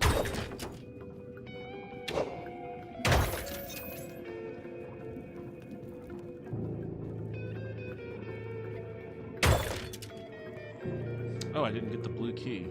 Oh, I didn't get the blue key.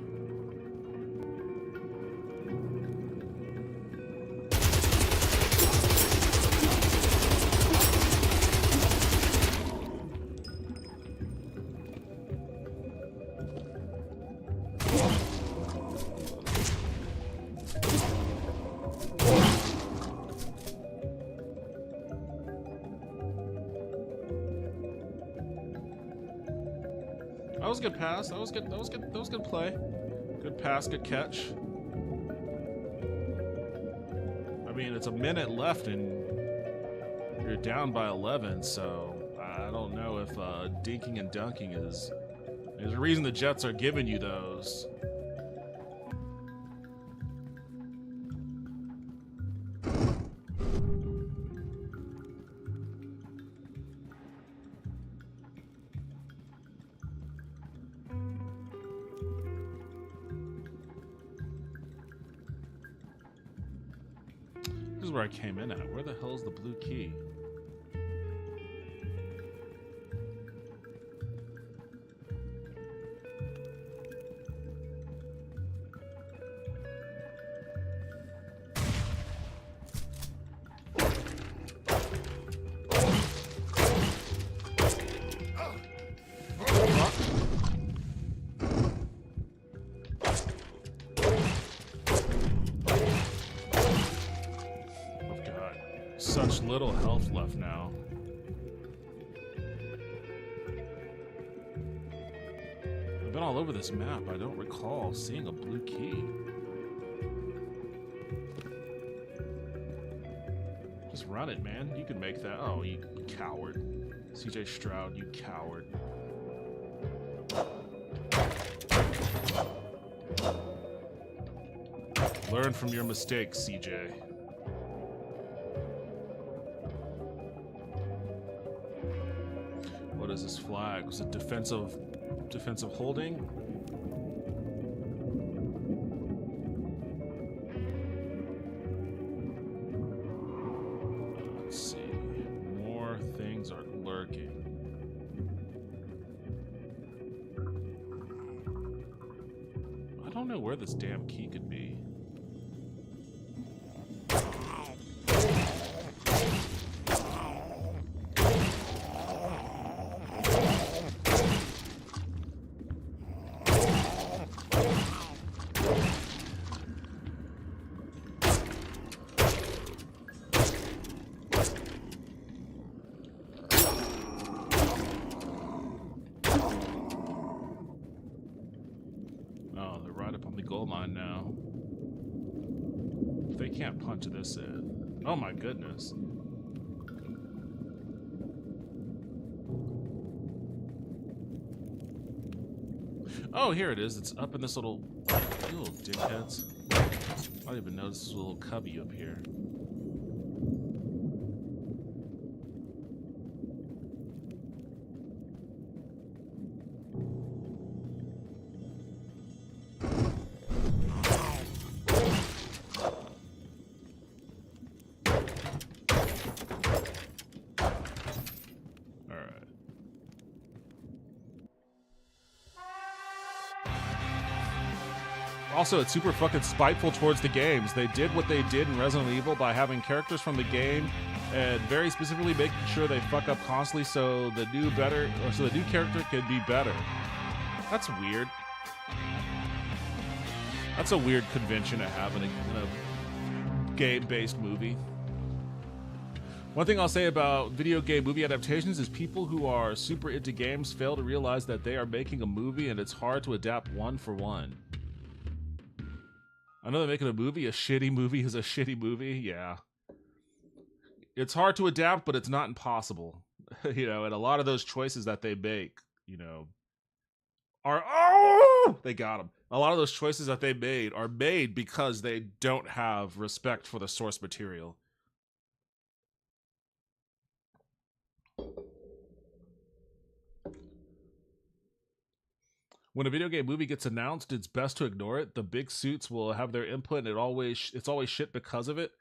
That was a good pass. That was good. That was good. That was good play. Good pass. Good catch. I mean, it's a minute left, and you're down by 11. So I don't know if dinking and dunking is. There's a reason the Jets are giving you those. This is where I came in at. Where the hell is the blue key? Such little health left now. I've been all over this map. I don't recall seeing a blue key. Just run it, man. You can make that. Oh, you coward. CJ Stroud, you coward. Learn from your mistakes, CJ. What is this flag? Was it defensive holding? Let's see. More things are lurking. I don't know where this damn key could be. Oh, they're right up on the goal line now. They can't punch this in. Oh my goodness. Oh, here it is. It's up in this little... You little dickheads. I don't even notice this little cubby up here. Also, it's super fucking spiteful towards the games. They did what they did in Resident Evil by having characters from the game and very specifically making sure they fuck up constantly so the new character could be better. That's weird. That's a weird convention to have in a game-based movie. One thing I'll say about video game movie adaptations is people who are super into games fail to realize that they are making a movie and it's hard to adapt one for one. I know they're making a shitty movie is a shitty movie, yeah. It's hard to adapt, but it's not impossible. You know, and a lot of those choices that they make, you know, are, they got them. A lot of those choices that they made are made because they don't have respect for the source material. When a video game movie gets announced, it's best to ignore it. The big suits will have their input, and it's always shit because of it.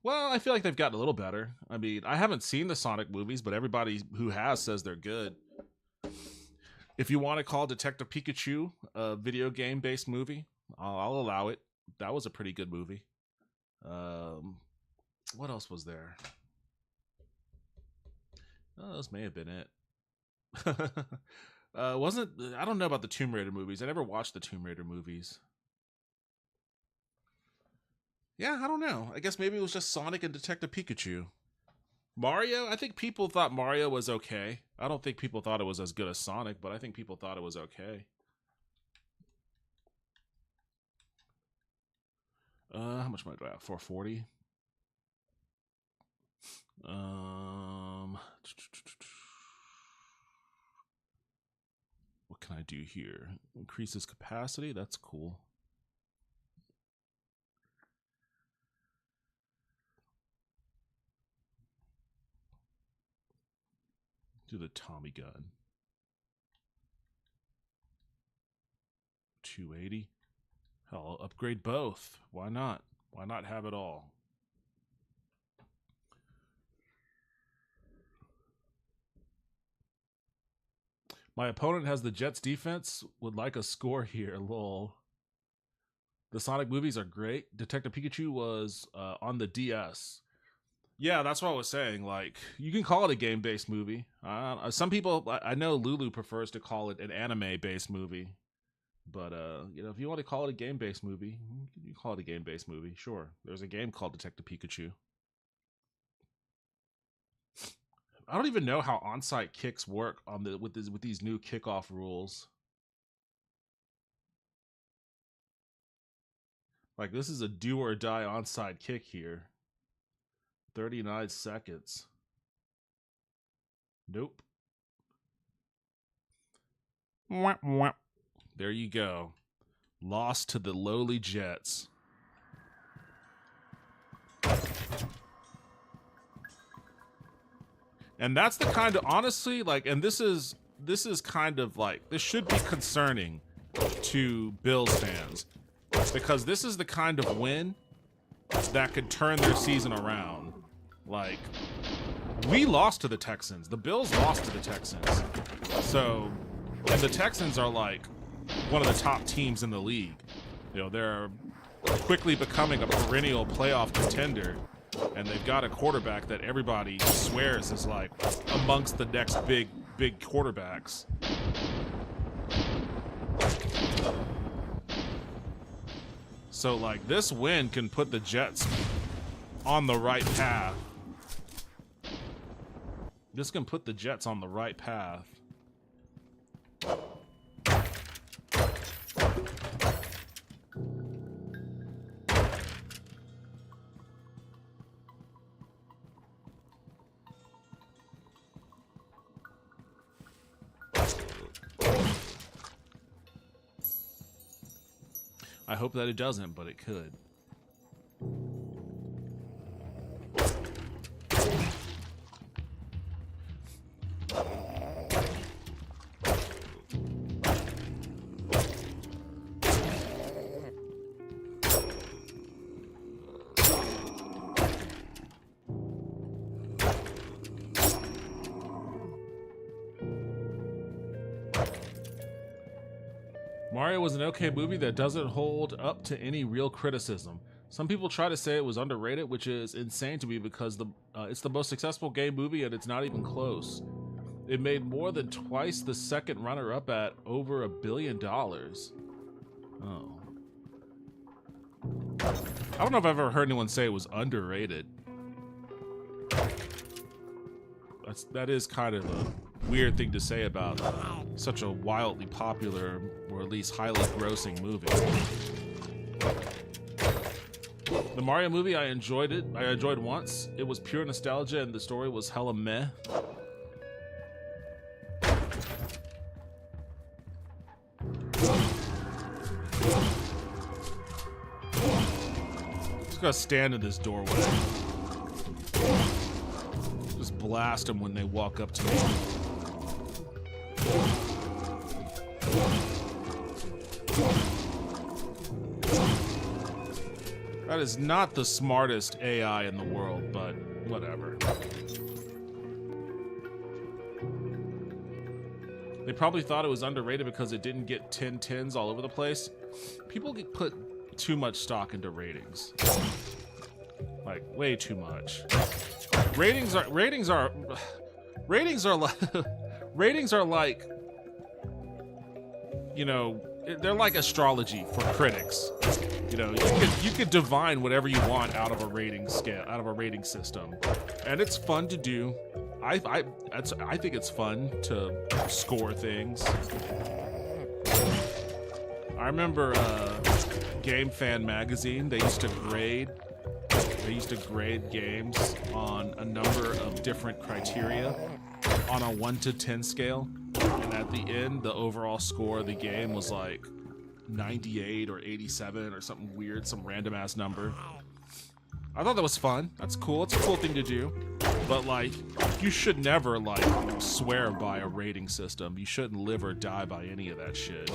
Well, I feel like they've gotten a little better. I mean, I haven't seen the Sonic movies, but everybody who has says they're good. If you want to call Detective Pikachu a video game-based movie, I'll allow it. That was a pretty good movie. What else was there? Oh, those may have been it. I don't know about the Tomb Raider movies. I never watched the Tomb Raider movies. Yeah, I don't know. I guess maybe it was just Sonic and Detective Pikachu. Mario? I think people thought Mario was okay. I don't think people thought it was as good as Sonic, but I think people thought it was okay. How much money do I have? 440? What can I do here? Increases capacity? That's cool. Do the Tommy gun. 280. Hell, I'll upgrade both. Why not? Why not have it all? My opponent has the Jets defense. Would like a score here. Lol. The Sonic movies are great. Detective Pikachu was on the DS. Yeah, that's what I was saying. Like, you can call it a game-based movie. Some people, I know Lulu prefers to call it an anime-based movie. But, you know, if you want to call it a game-based movie, you can call it a game-based movie. Sure. There's a game called Detective Pikachu. I don't even know how onside kicks work on with these new kickoff rules. Like, this is a do or die onside kick here. 39 seconds. Nope. There you go. Lost to the lowly Jets. And that's the kind of, honestly, like, and this is kind of like, this should be concerning to Bills fans, because this is the kind of win that could turn their season around. Like, we lost to the Texans. The Bills lost to the Texans. So, and the Texans are like one of the top teams in the league. You know, they're quickly becoming a perennial playoff contender. And they've got a quarterback that everybody swears is like amongst the next big quarterbacks. So like this win can put the Jets on the right path. This can put the Jets on the right path. I hope that it doesn't, but it could. Mario was an okay movie that doesn't hold up to any real criticism. Some people try to say it was underrated, which is insane to me because it's the most successful game movie and it's not even close. It made more than twice the second runner-up at over $1 billion. Oh. I don't know if I've ever heard anyone say it was underrated. That is kind of a weird thing to say about such a wildly popular, or at least highly grossing movie. The Mario movie, I enjoyed it. I enjoyed once. It was pure nostalgia, and the story was hella meh. Just gotta stand in this doorway. Just blast them when they walk up to me. That is not the smartest AI in the world, but whatever. They probably thought it was underrated because it didn't get 10 tens all over the place. People put too much stock into ratings. Like, way too much. Ratings are like, you know, they're like astrology for critics. You know, you could divine whatever you want out of a rating scale, out of a rating system, and it's fun to do. I think it's fun to score things. I remember Game Fan magazine. They used to grade games on a number of different criteria on a 1 to 10 scale, and at the end, the overall score of the game was like 98 or 87 or something weird, some random ass number. I thought that was fun. That's cool. It's a cool thing to do. But like, you should never like swear by a rating system. You shouldn't live or die by any of that shit.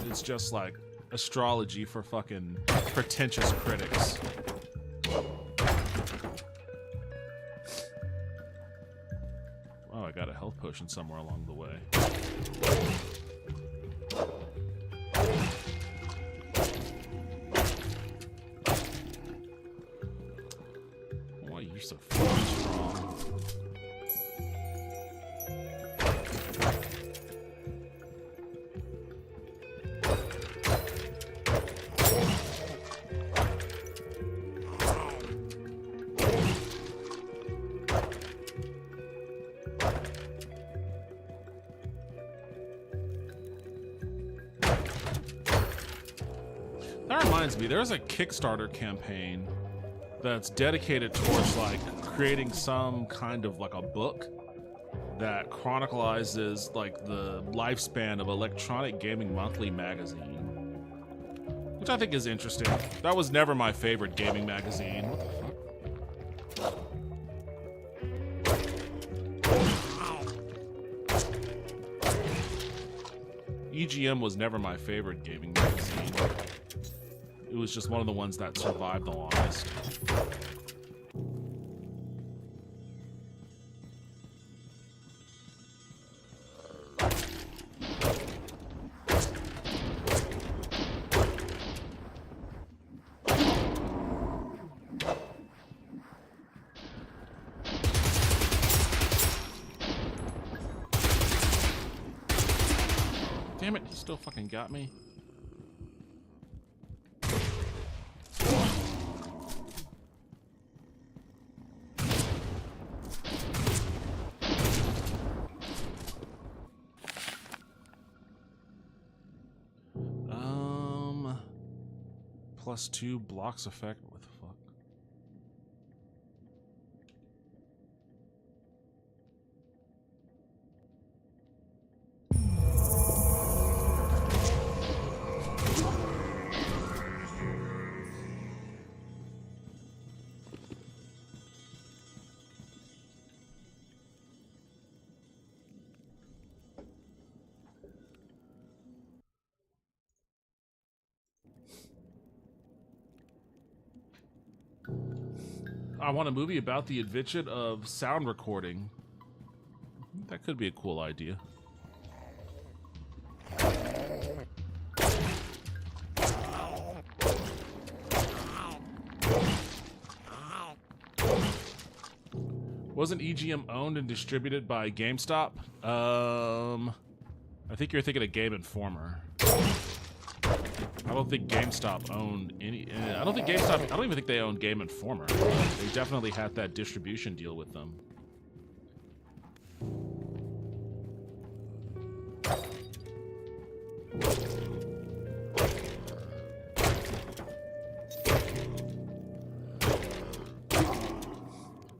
It's just like astrology for fucking pretentious critics. Oh, I got a health potion somewhere along the way. Why you're so fucking strong. That reminds me, there's a Kickstarter campaign that's dedicated towards like creating some kind of like a book that chronicles like the lifespan of Electronic Gaming Monthly magazine, which I think is interesting. That was never my favorite gaming magazine. What the fuck? EGM was never my favorite gaming magazine. It was just one of the ones that survived the longest. Damn it, he still fucking got me. +2 blocks effect. What the fuck? I want a movie about the invention of sound recording. That could be a cool idea. Wasn't EGM owned and distributed by GameStop? I think you're thinking of Game Informer. I don't think GameStop owned any. I don't think GameStop. I don't even think they owned Game Informer. They definitely had that distribution deal with them.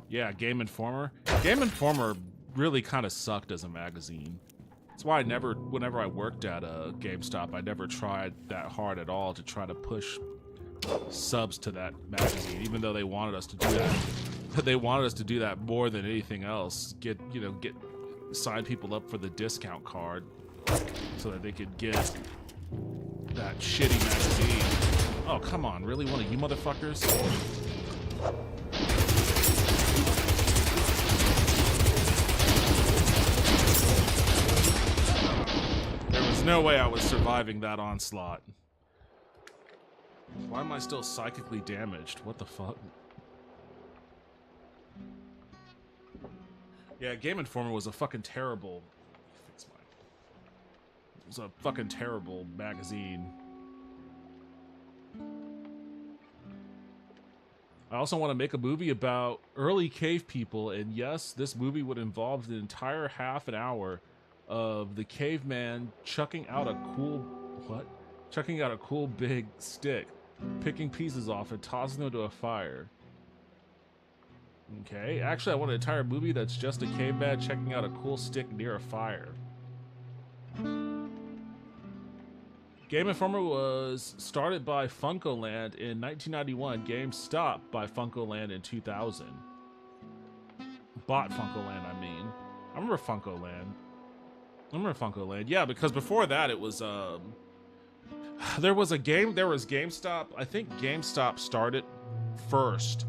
Yeah, Game Informer. Game Informer really kind of sucked as a magazine. That's why whenever I worked at a GameStop, I never tried that hard at all to try to push subs to that magazine, even though they wanted us to do that. They wanted us to do that more than anything else. Sign people up for the discount card so that they could get that shitty magazine. Oh, come on, really? One of you motherfuckers? There's no way I was surviving that onslaught. Why am I still psychically damaged? What the fuck? Yeah, Game Informer was a fucking terrible... It was a fucking terrible magazine. I also want to make a movie about early cave people, and yes, this movie would involve the entire half an hour of the caveman chucking out a cool big stick, picking pieces off and tossing them into a fire. Okay, actually I want an entire movie that's just a caveman checking out a cool stick near a fire. Game Informer was started by FuncoLand in 1991, GameStop by FuncoLand in 2000. Bought FuncoLand, I mean. I remember FuncoLand. Yeah, because before that it was there was GameStop. I think GameStop started first,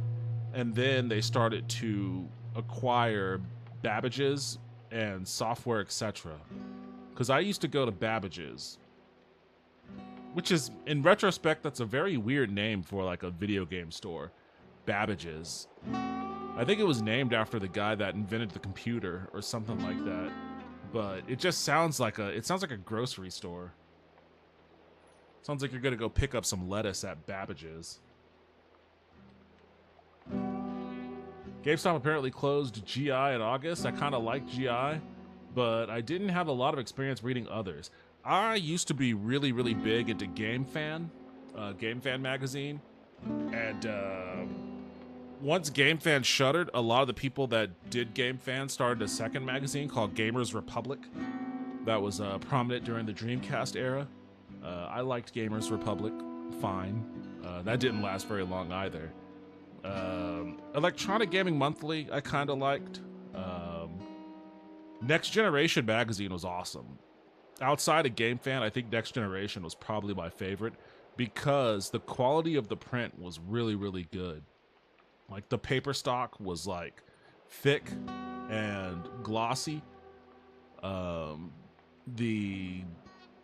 and then they started to acquire Babbage's and Software Etc. Because I used to go to Babbage's, which is, in retrospect, that's a very weird name for like a video game store. Babbage's. I think it was named after the guy that invented the computer or something like that. But it just sounds like a grocery store. Sounds like you're gonna go pick up some lettuce at Babbage's. GameStop apparently closed GI in August. I kind of liked GI, but I didn't have a lot of experience reading others. I used to be really, really big into GameFan magazine, and once GameFan shuttered, a lot of the people that did GameFan started a second magazine called Gamers Republic. That was prominent during the Dreamcast era. I liked Gamers Republic fine. That didn't last very long either. Electronic Gaming Monthly, I kind of liked. Next Generation magazine was awesome. Outside of GameFan, I think Next Generation was probably my favorite because the quality of the print was really, really good. Like, the paper stock was like thick and glossy. The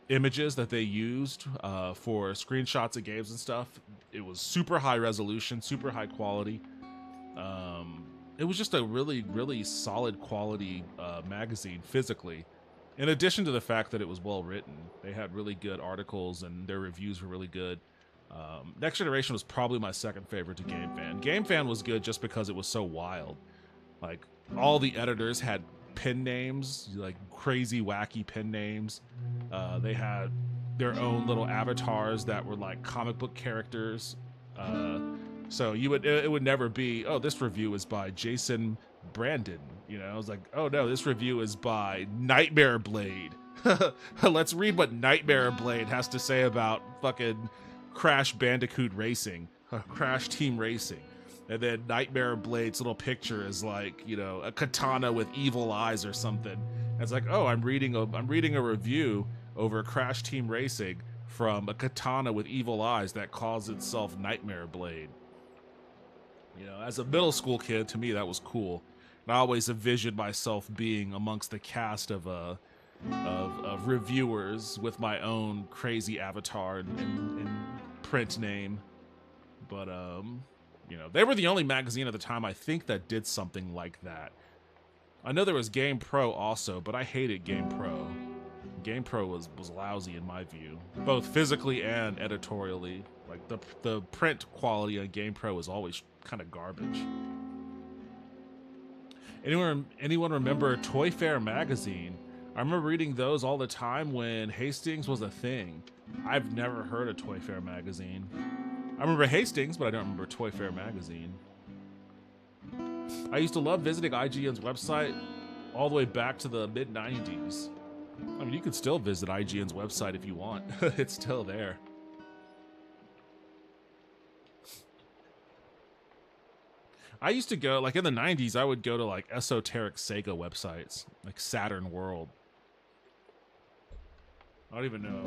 images that they used for screenshots of games and stuff, it was super high resolution, super high quality. It was just a really, really solid quality magazine physically. In addition to the fact that it was well written, they had really good articles and their reviews were really good. Next Generation was probably my second favorite to GameFan. GameFan was good just because it was so wild. Like, all the editors had pen names, like crazy, wacky pen names. They had their own little avatars that were like comic book characters. So it would never be, oh, this review is by Jason Brandon. You know, I was like, oh no, this review is by Nightmare Blade. Let's read what Nightmare Blade has to say about fucking Crash Bandicoot Racing, Crash Team Racing. And then Nightmare Blade's little picture is like, you know, a katana with evil eyes or something. And it's like, oh, I'm reading a review over Crash Team Racing from a katana with evil eyes that calls itself Nightmare Blade. You know, as a middle school kid, to me that was cool. And I always envisioned myself being amongst the cast of reviewers with my own crazy avatar and print name. But you know, they were the only magazine at the time, I think, that did something like that. I know there was Game Pro also, but I hated Game Pro. GamePro was lousy in my view, both physically and editorially. Like the print quality on GamePro was always kind of garbage. Anyone remember Toy Fair magazine? I remember reading those all the time when Hastings was a thing. I've never heard of Toy Fair magazine. I remember Hastings, but I don't remember Toy Fair magazine. I used to love visiting IGN's website all the way back to the mid-90s. I mean, you can still visit IGN's website if you want. It's still there. I used to go, like in the 90s, I would go to like esoteric Sega websites, like Saturn World. I don't even know.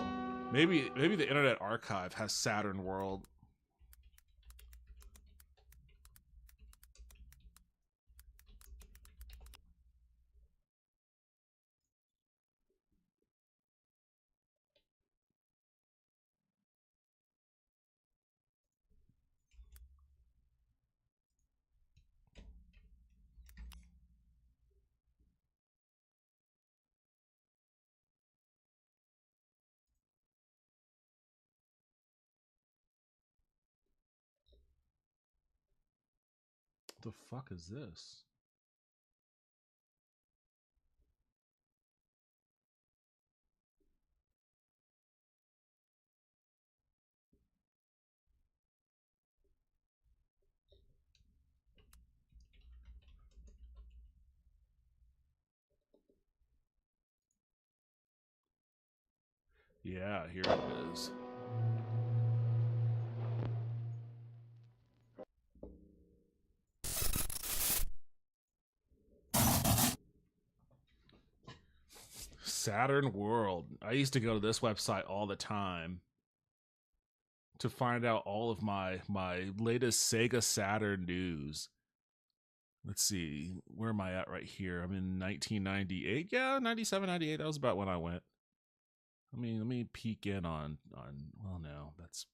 Maybe the Internet Archive has Saturn World. What the fuck is this? Yeah, here it is. Saturn World. I used to go to this website all the time to find out all of my latest Sega Saturn news. Let's see, where am I at right here? I'm in 1998. Yeah, 97, 98. That was about when I went. Let me peek in on well, no, let's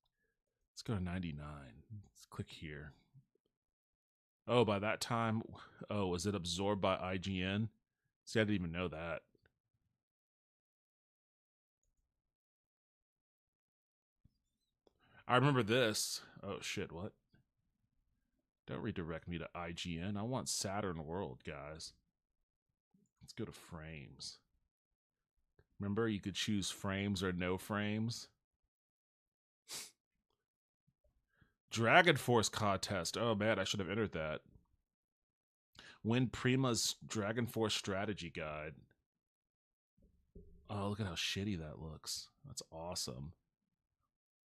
go to 99. Let's click here. Oh, by that time, oh, was it absorbed by IGN? See, I didn't even know that. I remember this. Oh shit, what? Don't redirect me to IGN. I want Saturn World, guys. Let's go to frames. Remember, you could choose frames or no frames. Dragon Force contest. Oh man, I should have entered that. Win Prima's Dragon Force strategy guide. Oh, look at how shitty that looks. That's awesome.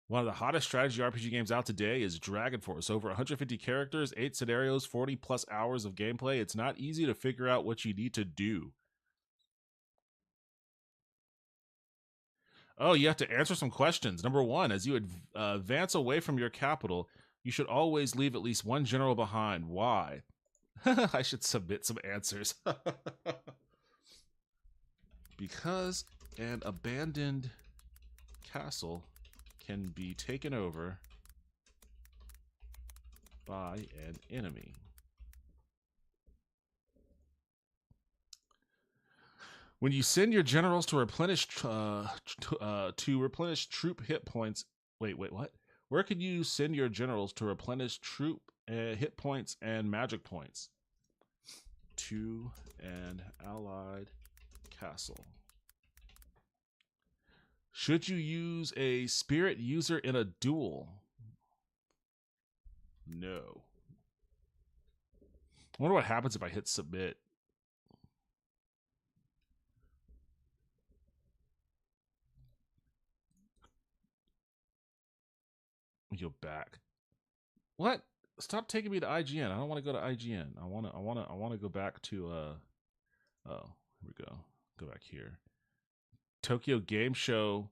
One of the hottest strategy RPG games out today is Dragon Force. Over 150 characters, 8 scenarios, 40 plus hours of gameplay. It's not easy to figure out what you need to do. Oh, you have to answer some questions. Number 1, as you advance away from your capital, you should always leave at least one general behind. Why? I should submit some answers. Because an abandoned castle can be taken over by an enemy. When you send your generals to replenish troop hit points, wait, what? Where can you send your generals to replenish troop hit points and magic points? To an allied castle. Should you use a spirit user in a duel? No. I wonder what happens if I hit submit. Let me go back. What? Stop taking me to IGN. I don't want to go to IGN. I want to go back to oh, here we go. Go back here. Tokyo Game Show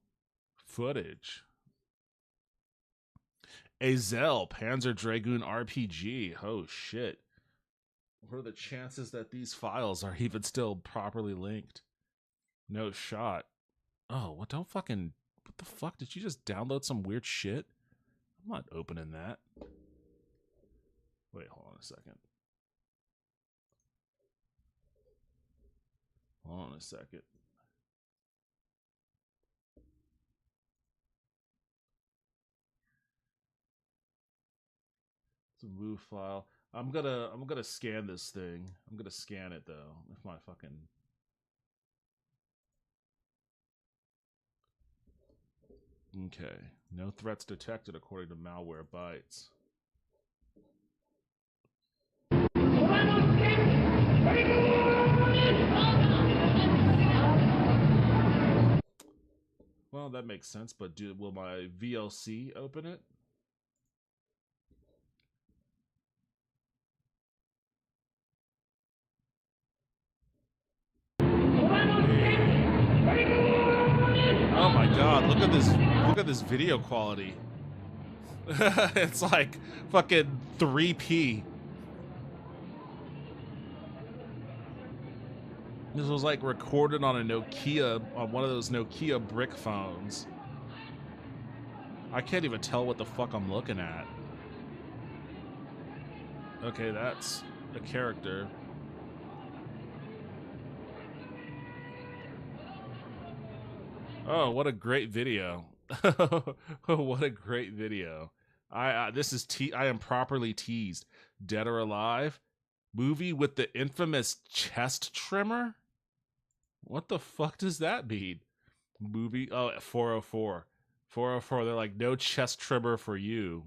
footage. Azel Panzer Dragoon RPG. Oh shit. What are the chances that these files are even still properly linked? No shot. Oh, what the fuck? Did you just download some weird shit? I'm not opening that. Wait, hold on a second. Hold on a second. It's a move file. I'm gonna scan this thing. I'm gonna scan it though. If my fucking okay, no threats detected according to Malwarebytes. Well, that makes sense, but will my VLC open it? Oh my god, look at this video quality. It's like fucking 3p. This was like recorded on a Nokia, on one of those Nokia brick phones. I can't even tell what the fuck I'm looking at. Okay, that's a character. Oh, what a great video. What a great video. I am properly teased. Dead or Alive? Movie with the infamous chest trimmer? What the fuck does that mean? Movie 404. 404, they're like, no chest trimmer for you.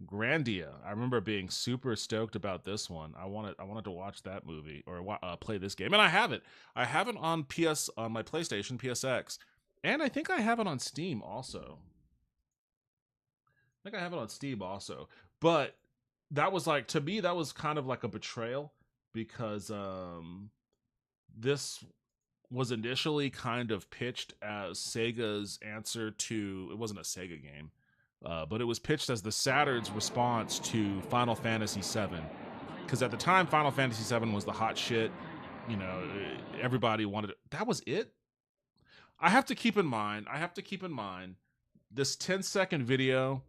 Grandia. I remember being super stoked about this one. I wanted to watch that movie or play this game, and I have it. I have it on my PlayStation, PSX, and I think I have it on Steam also. But that was like, to me, that was kind of like a betrayal because this was initially kind of pitched as Sega's answer to, it wasn't a Sega game. But it was pitched as the Saturn's response to Final Fantasy VII. Because at the time, Final Fantasy VII was the hot shit. You know, everybody wanted it. That was it? I have to keep in mind, this 10-second video,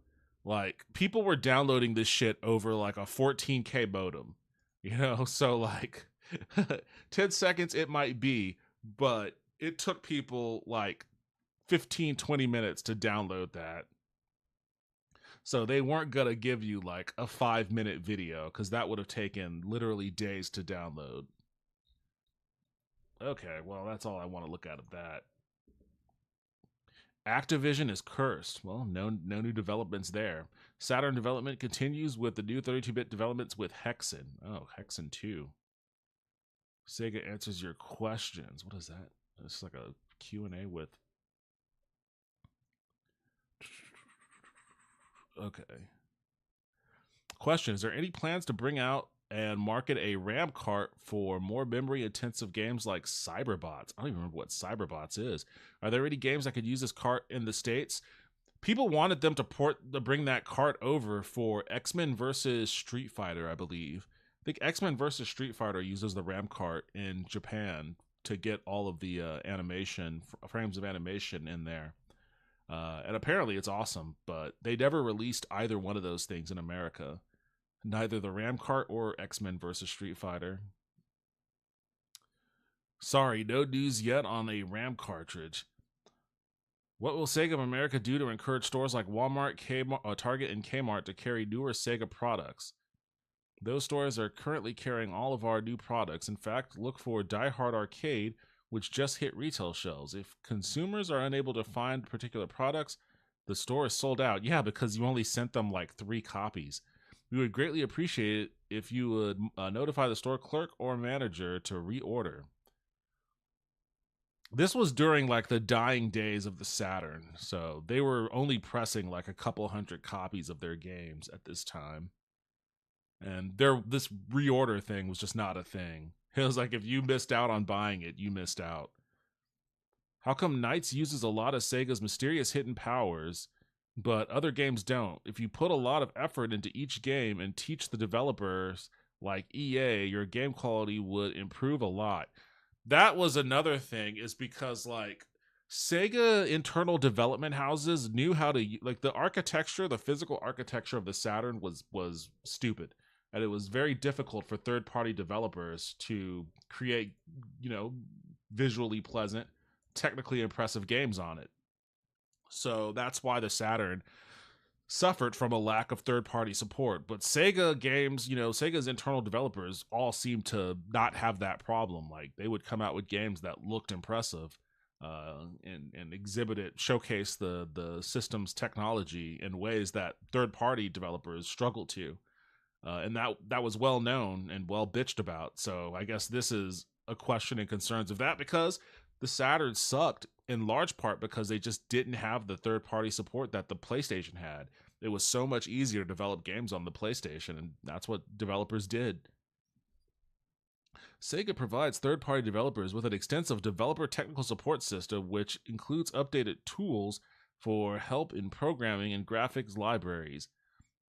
like, people were downloading this shit over, like, a 14K modem. You know, so, like, 10 seconds it might be, but it took people, like, 15, 20 minutes to download that. So they weren't going to give you like a 5-minute video because that would have taken literally days to download. Okay, well, that's all I want to look at of that. Activision is cursed. Well, no new developments there. Saturn development continues with the new 32-bit developments with Hexen. Oh, Hexen 2. Sega answers your questions. What is that? It's like a Q&A with... Okay. Question: is there any plans to bring out and market a RAM cart for more memory-intensive games like Cyberbots? I don't even remember what Cyberbots is. Are there any games that could use this cart in the States? People wanted them to bring that cart over for X-Men versus Street Fighter, I believe. I think X-Men versus Street Fighter uses the RAM cart in Japan to get all of the frames of animation in there. And apparently it's awesome, but they never released either one of those things in America. Neither the RAM cart or X-Men versus Street Fighter. Sorry, no news yet on a RAM cartridge. What will Sega of America do to encourage stores like Walmart, Target, and Kmart to carry newer Sega products? Those stores are currently carrying all of our new products. In fact, look for Die Hard Arcade, which just hit retail shelves. If consumers are unable to find particular products, the store is sold out. Yeah, because you only sent them like 3 copies. We would greatly appreciate it if you would notify the store clerk or manager to reorder. This was during like the dying days of the Saturn, so they were only pressing like a couple hundred copies of their games at this time. And this reorder thing was just not a thing. It was like if you missed out on buying it, you missed out. How come Knights uses a lot of Sega's mysterious hidden powers, but other games don't? If you put a lot of effort into each game and teach the developers like EA, your game quality would improve a lot. That was another thing, is because like Sega internal development houses knew how to, like, the architecture, the physical architecture of the Saturn was stupid. And it was very difficult for third-party developers to create, visually pleasant, technically impressive games on it. So that's why the Saturn suffered from a lack of third-party support. But Sega games, Sega's internal developers all seem to not have that problem. Like, they would come out with games that looked impressive, and showcase the system's technology in ways that third-party developers struggle to. And that was well known and well bitched about. So I guess this is a question and concerns of that, because the Saturn sucked in large part because they just didn't have the third-party support that the PlayStation had. It was so much easier to develop games on the PlayStation, and that's what developers did. Sega provides third-party developers with an extensive developer technical support system, which includes updated tools for help in programming and graphics libraries.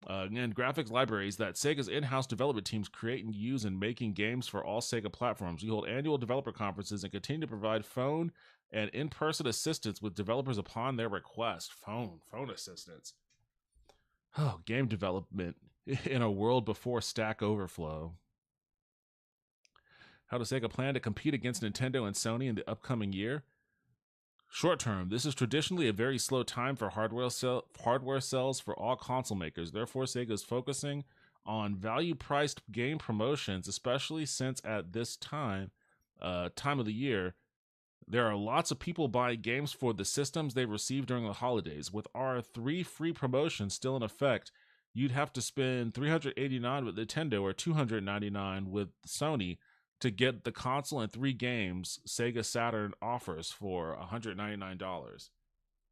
Graphics libraries that Sega's in-house development teams create and use in making games for all Sega platforms. We hold annual developer conferences and continue to provide phone and in-person assistance with developers upon their request. Phone assistance. Oh, game development in a world before Stack Overflow. How does Sega plan to compete against Nintendo and Sony in the upcoming year? Short term, this is traditionally a very slow time for hardware sales for all console makers. Therefore, Sega is focusing on value-priced game promotions, especially since at this time of the year, there are lots of people buying games for the systems they received during the holidays. With our 3 free promotions still in effect, you'd have to spend $389 with Nintendo or $299 with Sony to get the console and 3 games Sega Saturn offers for $199.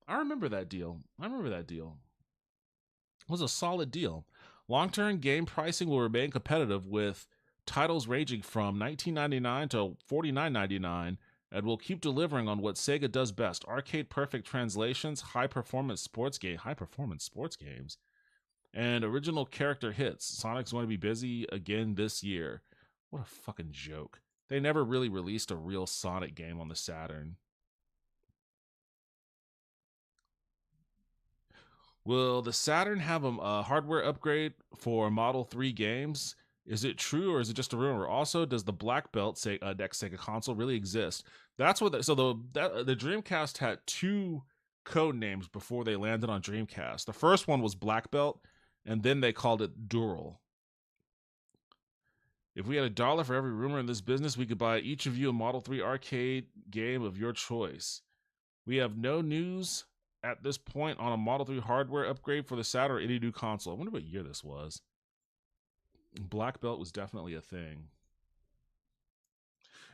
I remember that deal. It was a solid deal. Long-term game pricing will remain competitive with titles ranging from $19.99 to $49.99, and will keep delivering on what Sega does best: arcade perfect translations, high-performance sports games, and original character hits. Sonic's going to be busy again this year. What a fucking joke. They never really released a real Sonic game on the Saturn. Will the Saturn have a hardware upgrade for Model 3 games? Is it true or is it just a rumor? Also, does the Black Belt next Sega console really exist? That's what. The Dreamcast had 2 code names before they landed on Dreamcast. The first one was Black Belt, and then they called it Dural. If we had $1 for every rumor in this business, we could buy each of you a Model 3 arcade game of your choice. We have no news at this point on a Model 3 hardware upgrade for the Saturn or any new console. I wonder what year this was. Black Belt was definitely a thing.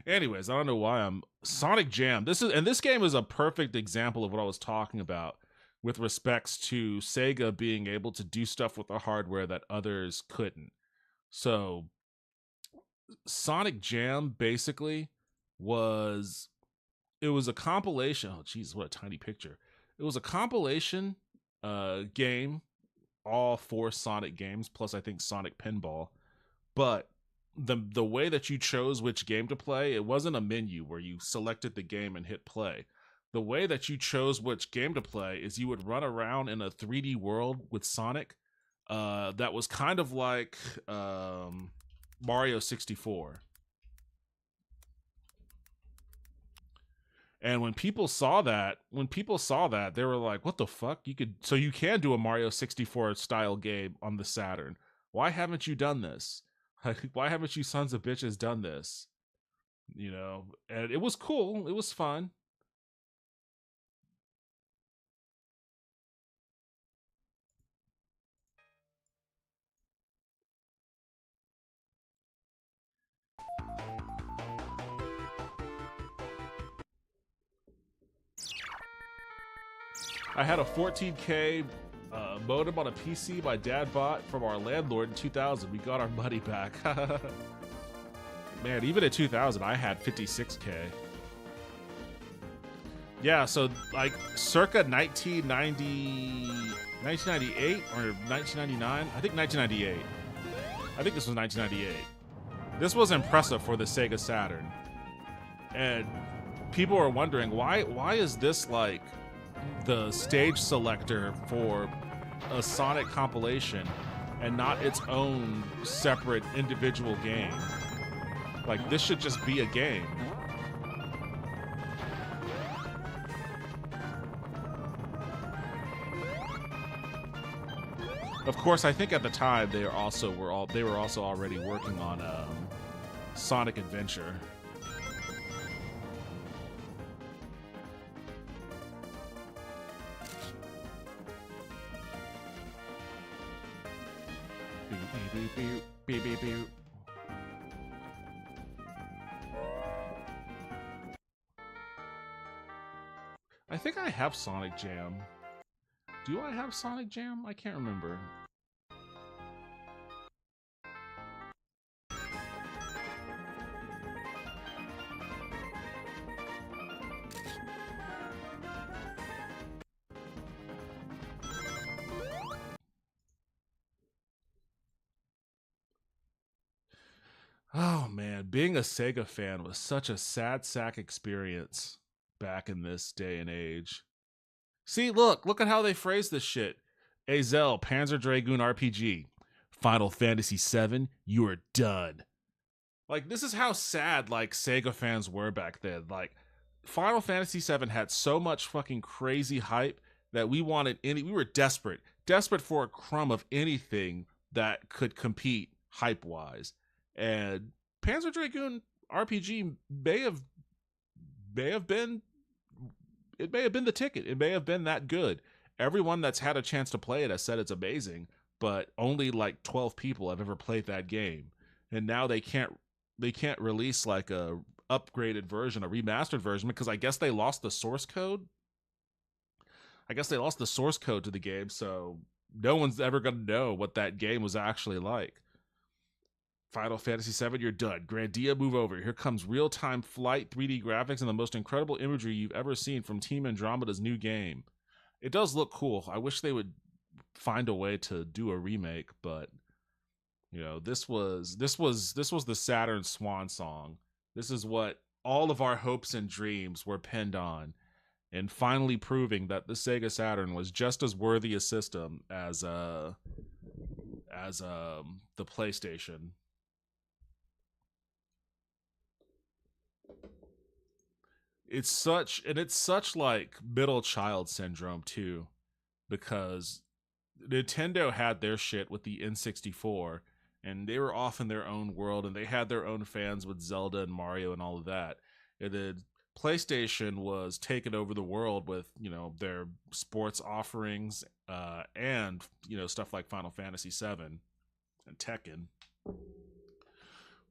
Anyways, I don't know why I'm Sonic Jam. This game is a perfect example of what I was talking about with respects to Sega being able to do stuff with the hardware that others couldn't. So Sonic Jam basically was a compilation. Oh jeez, what a tiny picture. It was a compilation game, all 4 Sonic games, plus I think Sonic Pinball. But the way that you chose which game to play, it wasn't a menu where you selected the game and hit play. The way that you chose which game to play is you would run around in a 3D world with Sonic that was kind of like Mario 64. And when people saw that, they were like, what the fuck? You can do a Mario 64 style game on the Saturn. Why haven't you done this? Why haven't you sons of bitches done this? And it was cool. It was fun. I had a 14K modem on a PC my dad bought from our landlord in 2000. We got our money back. Man, even in 2000, I had 56K. Yeah, so like circa 1998 or 1999. I think 1998. I think this was 1998. This was impressive for the Sega Saturn. And people are wondering, why is this like the stage selector for a Sonic compilation and not its own separate individual game? Like, this should just be a game. Of course, I think at the time they were also already working on Sonic Adventure. Beep, beep, beep, beep, beep. I think I have Sonic Jam. Do I have Sonic Jam? I can't remember. Oh man, being a Sega fan was such a sad sack experience back in this day and age. See, look at how they phrase this shit. Azel, Panzer Dragoon RPG, Final Fantasy VII, you are done. Like, this is how sad, like, Sega fans were back then. Like, Final Fantasy VII had so much fucking crazy hype that we were desperate for a crumb of anything that could compete hype-wise. And Panzer Dragoon RPG may have been the ticket. It may have been that good. Everyone that's had a chance to play it has said it's amazing, but only like 12 people have ever played that game. And now they can't release like a upgraded version, a remastered version, because I guess they lost the source code. I guess they lost the source code to the game, so no one's ever going to know what that game was actually like. Final Fantasy VII, you're done. Grandia, move over. Here comes real-time flight, 3D graphics, and the most incredible imagery you've ever seen from Team Andromeda's new game. It does look cool. I wish they would find a way to do a remake, but you know, this was the Saturn swan song. This is what all of our hopes and dreams were pinned on, and finally proving that the Sega Saturn was just as worthy a system as the PlayStation. It's such like middle child syndrome too, because Nintendo had their shit with the N64, and they were off in their own world, and they had their own fans with Zelda and Mario and all of that. And then PlayStation was taking over the world with, you know, their sports offerings, and, you know, stuff like Final Fantasy VII and Tekken.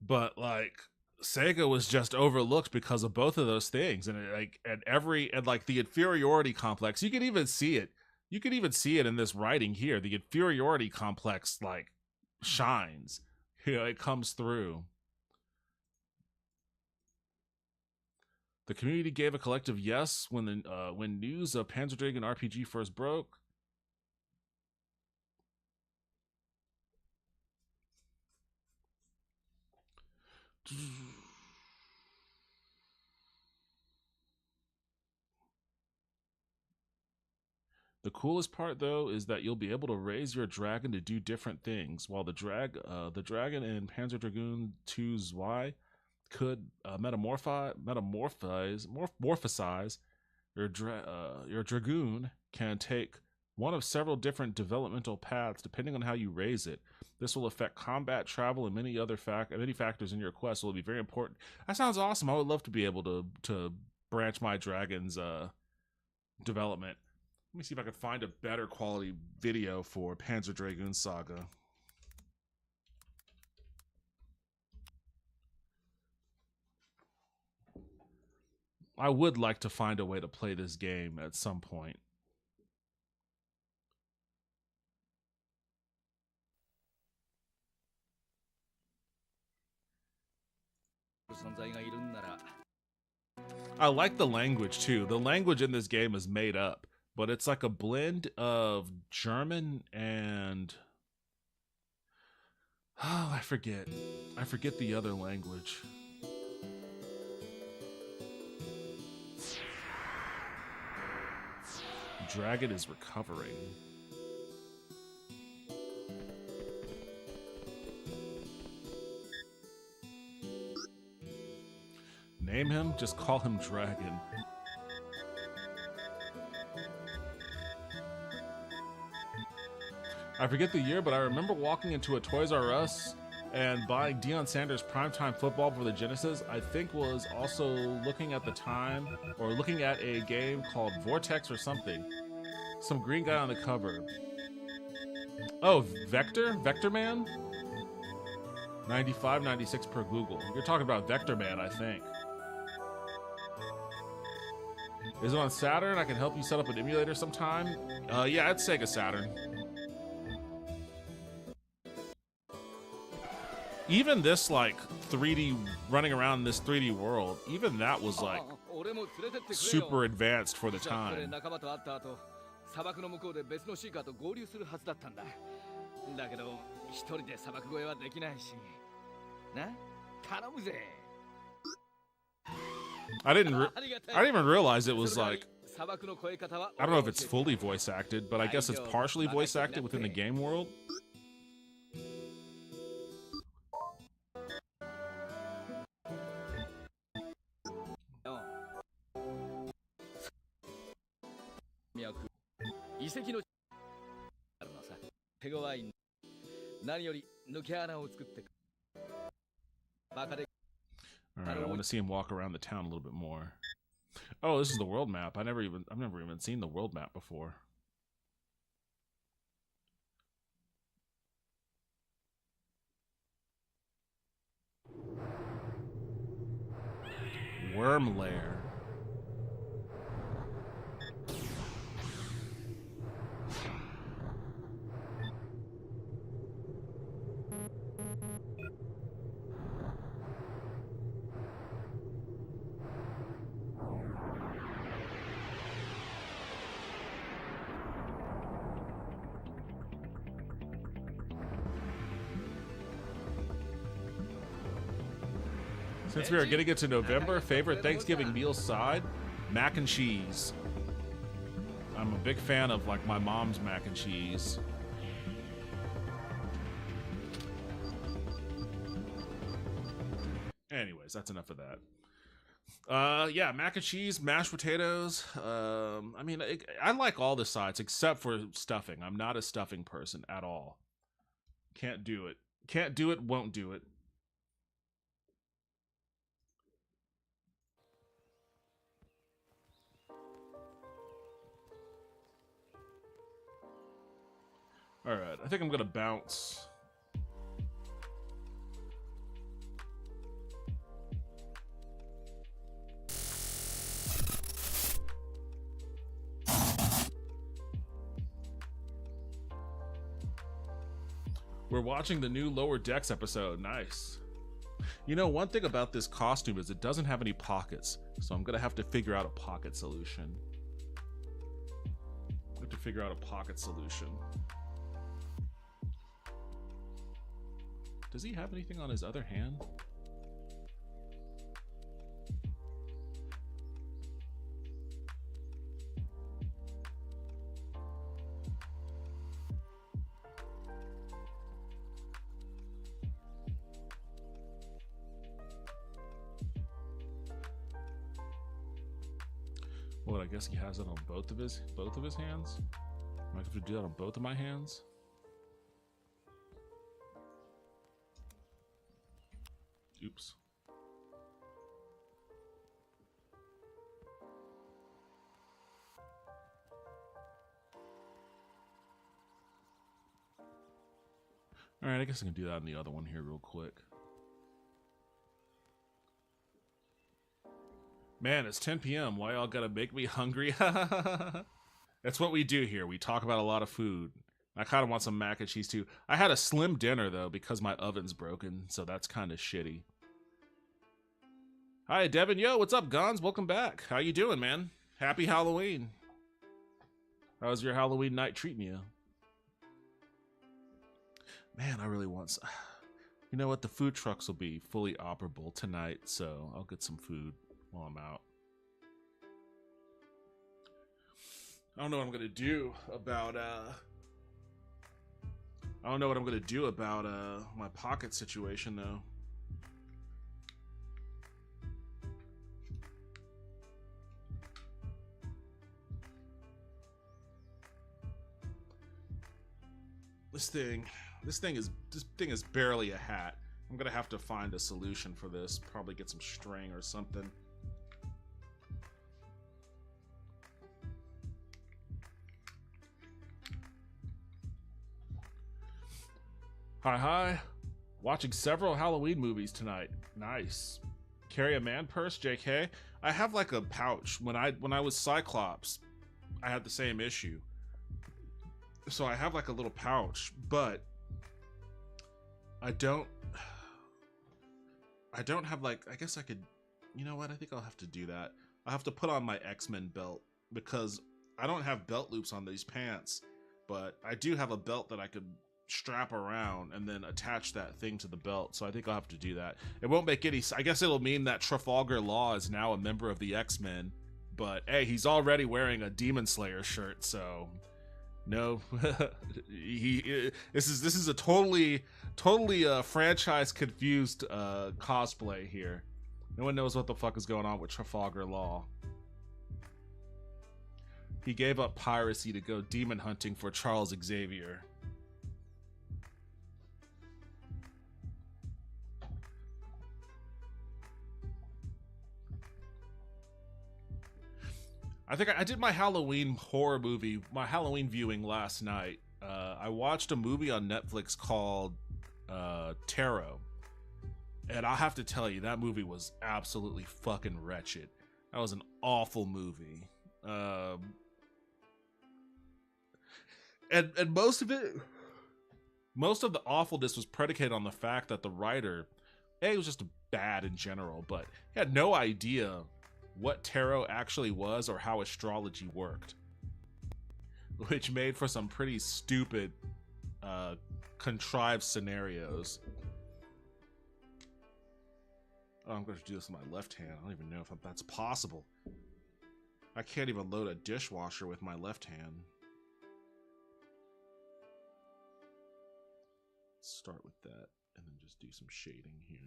But like, Sega was just overlooked because of both of those things, and the inferiority complex. You can even see it. You can even see it in this writing here. The inferiority complex like shines. You know, it comes through. The community gave a collective yes when news of Panzer Dragoon RPG first broke. The coolest part, though, is that you'll be able to raise your dragon to do different things. While the dragon in Panzer Dragoon 2's Y could metamorphosize, your dragoon can take one of several different developmental paths depending on how you raise it. This will affect combat, travel, and many other factors in your quest. So it'll be very important. That sounds awesome. I would love to be able to branch my dragon's development. Let me see if I can find a better quality video for Panzer Dragoon Saga. I would like to find a way to play this game at some point. I like the language too. The language in this game is made up, but it's like a blend of German and I forget the other language. Dragon is recovering. Name him, just call him Dragon. I forget the year, but I remember walking into a Toys R Us and buying Deion Sanders primetime football for the Genesis. I think was also looking at the time, or looking at a game called Vortex or something. Some green guy on the cover. Oh, Vector? Vector Man? 95, 96 per Google. You're talking about Vector Man, I think. Is it on Saturn? I can help you set up an emulator sometime. Yeah, it's Sega Saturn. Even this, like, 3D, running around this 3D world, even that was, like, super advanced for the time. 砂漠の向こうで別のシーカーと合流するはずだったんだ。だけど一人で砂漠越えはできないし。な？頼むぜ。I didn't even realize it was like, I don't know if it's fully voice acted, but I guess it's partially voice acted within the game world. Alright, I want to see him walk around the town a little bit more. Oh, this is the world map. I've never even seen the world map before. Worm Lair. Since we are getting into November, favorite Thanksgiving meal side? Mac and cheese. I'm a big fan of, like, my mom's mac and cheese. Anyways, that's enough of that. Yeah, mac and cheese, mashed potatoes. I mean, I like all the sides except for stuffing. I'm not a stuffing person at all. Can't do it. Can't do it, won't do it. Alright, I think I'm gonna bounce. We're watching the new Lower Decks episode. Nice. You know, one thing about this costume is it doesn't have any pockets, so I'm gonna have to figure out a pocket solution. Does he have anything on his other hand? Well, I guess he has it on both of his hands. I might have to do that on both of my hands. Oops. All right, I guess I can do that on the other one here real quick. Man, it's 10 p.m. Why y'all gotta make me hungry? That's what we do here. We talk about a lot of food. I kind of want some mac and cheese too. I had a slim dinner though because my oven's broken, so that's kind of shitty. Hi, Devin. Yo, what's up, Gons? Welcome back. How you doing, man? Happy Halloween. How's your Halloween night treating you? Man, I really want some... You know what? The food trucks will be fully operable tonight, so I'll get some food while I'm out. I don't know what I'm going to do about... I don't know what I'm going to do about my pocket situation, though. This thing is barely a hat. I'm gonna have to find a solution for this. Probably get some string or something. Hi. Watching several Halloween movies tonight. Nice. Carry a man purse, JK? I have like a pouch. When I was Cyclops, I had the same issue. So I have like a little pouch, but I don't have like, I guess I could, you know what? I think I'll have to do that. I'll have to put on my X-Men belt because I don't have belt loops on these pants, but I do have a belt that I could strap around and then attach that thing to the belt. So I think I'll have to do that. It won't make any, I guess it'll mean that Trafalgar Law is now a member of the X-Men, but hey, he's already wearing a Demon Slayer shirt, so no. This is a totally franchise confused cosplay here. No one knows what the fuck is going on with Trafalgar Law. He gave up piracy to go demon hunting for Charles Xavier. I think I did my Halloween horror movie, my Halloween viewing last night. I watched a movie on Netflix called Tarot. And I'll have to tell you, that movie was absolutely fucking wretched. That was an awful movie. And most of the awfulness was predicated on the fact that the writer, he was just bad in general, but he had no idea what tarot actually was or how astrology worked, which made for some pretty stupid contrived scenarios. Oh, I'm going to do this with my left hand. I don't even know if that's possible. I can't even load a dishwasher with my left hand. Let's start with that and then just do some shading here.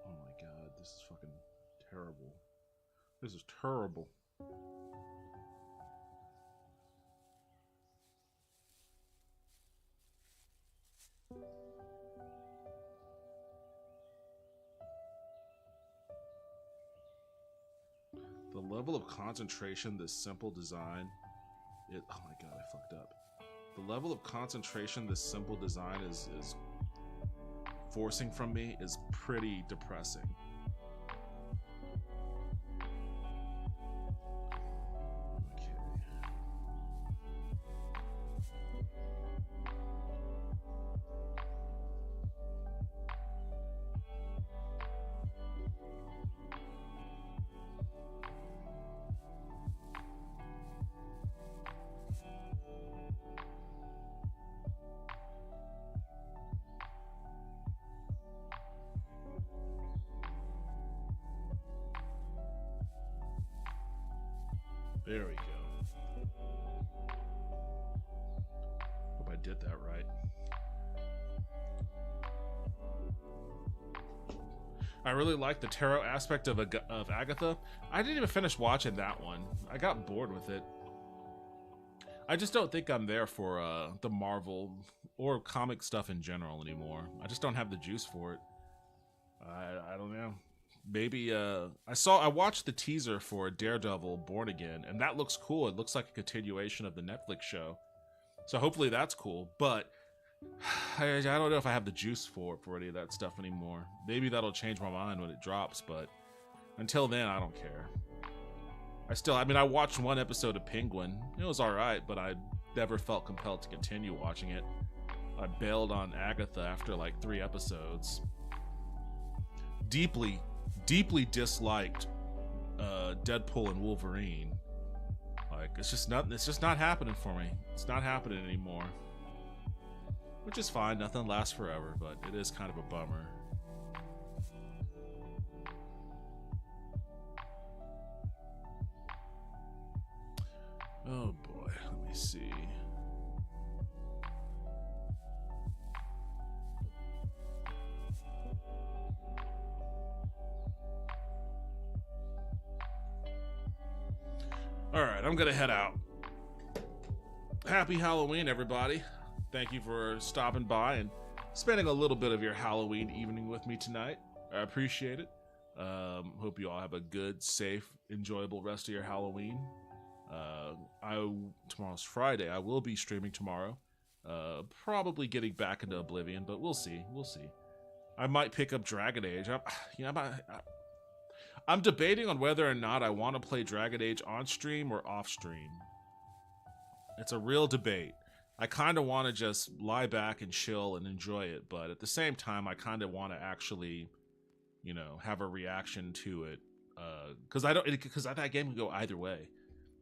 Oh my god, this is fucking terrible. This is terrible. The level of concentration this simple design, oh my god, I fucked up. The level of concentration this simple design is forcing from me is pretty depressing. There we go. Hope I did that right. I really like the tarot aspect of Agatha. I didn't even finish watching that one. I got bored with it. I just don't think I'm there for the Marvel or comic stuff in general anymore. I just don't have the juice for it. I don't know. Maybe I watched the teaser for Daredevil Born Again, and that looks cool. It looks like a continuation of the Netflix show, so hopefully that's cool. But I don't know if I have the juice for any of that stuff anymore. Maybe that'll change my mind when it drops, but until then, I don't care. I watched one episode of Penguin. It was alright, but I never felt compelled to continue watching it. I bailed on Agatha after like 3 episodes. Deeply disliked Deadpool and Wolverine. Like, it's just not happening for me. It's not happening anymore. Which is fine, nothing lasts forever, but it is kind of a bummer. Oh boy, let me see. Alright, I'm gonna head out. Happy Halloween, everybody. Thank you for stopping by and spending a little bit of your Halloween evening with me tonight. I appreciate it. Hope you all have a good, safe, enjoyable rest of your Halloween. Tomorrow's Friday. I will be streaming tomorrow. Probably getting back into Oblivion, but we'll see. We'll see. I might pick up Dragon Age. I'm debating on whether or not I want to play Dragon Age on stream or off stream. It's a real debate. I kind of want to just lie back and chill and enjoy it, but at the same time, I kind of want to actually, have a reaction to it. Because that game can go either way.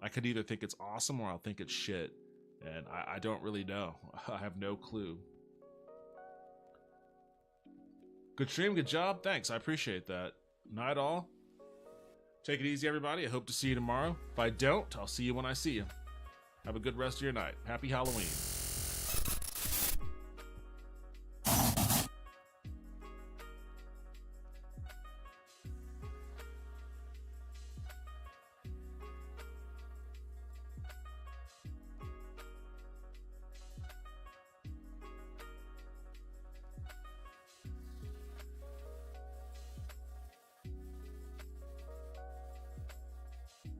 I could either think it's awesome or I'll think it's shit. And I don't really know. I have no clue. Good stream, good job. Thanks, I appreciate that. Night all. Take it easy, everybody. I hope to see you tomorrow. If I don't, I'll see you when I see you. Have a good rest of your night. Happy Halloween.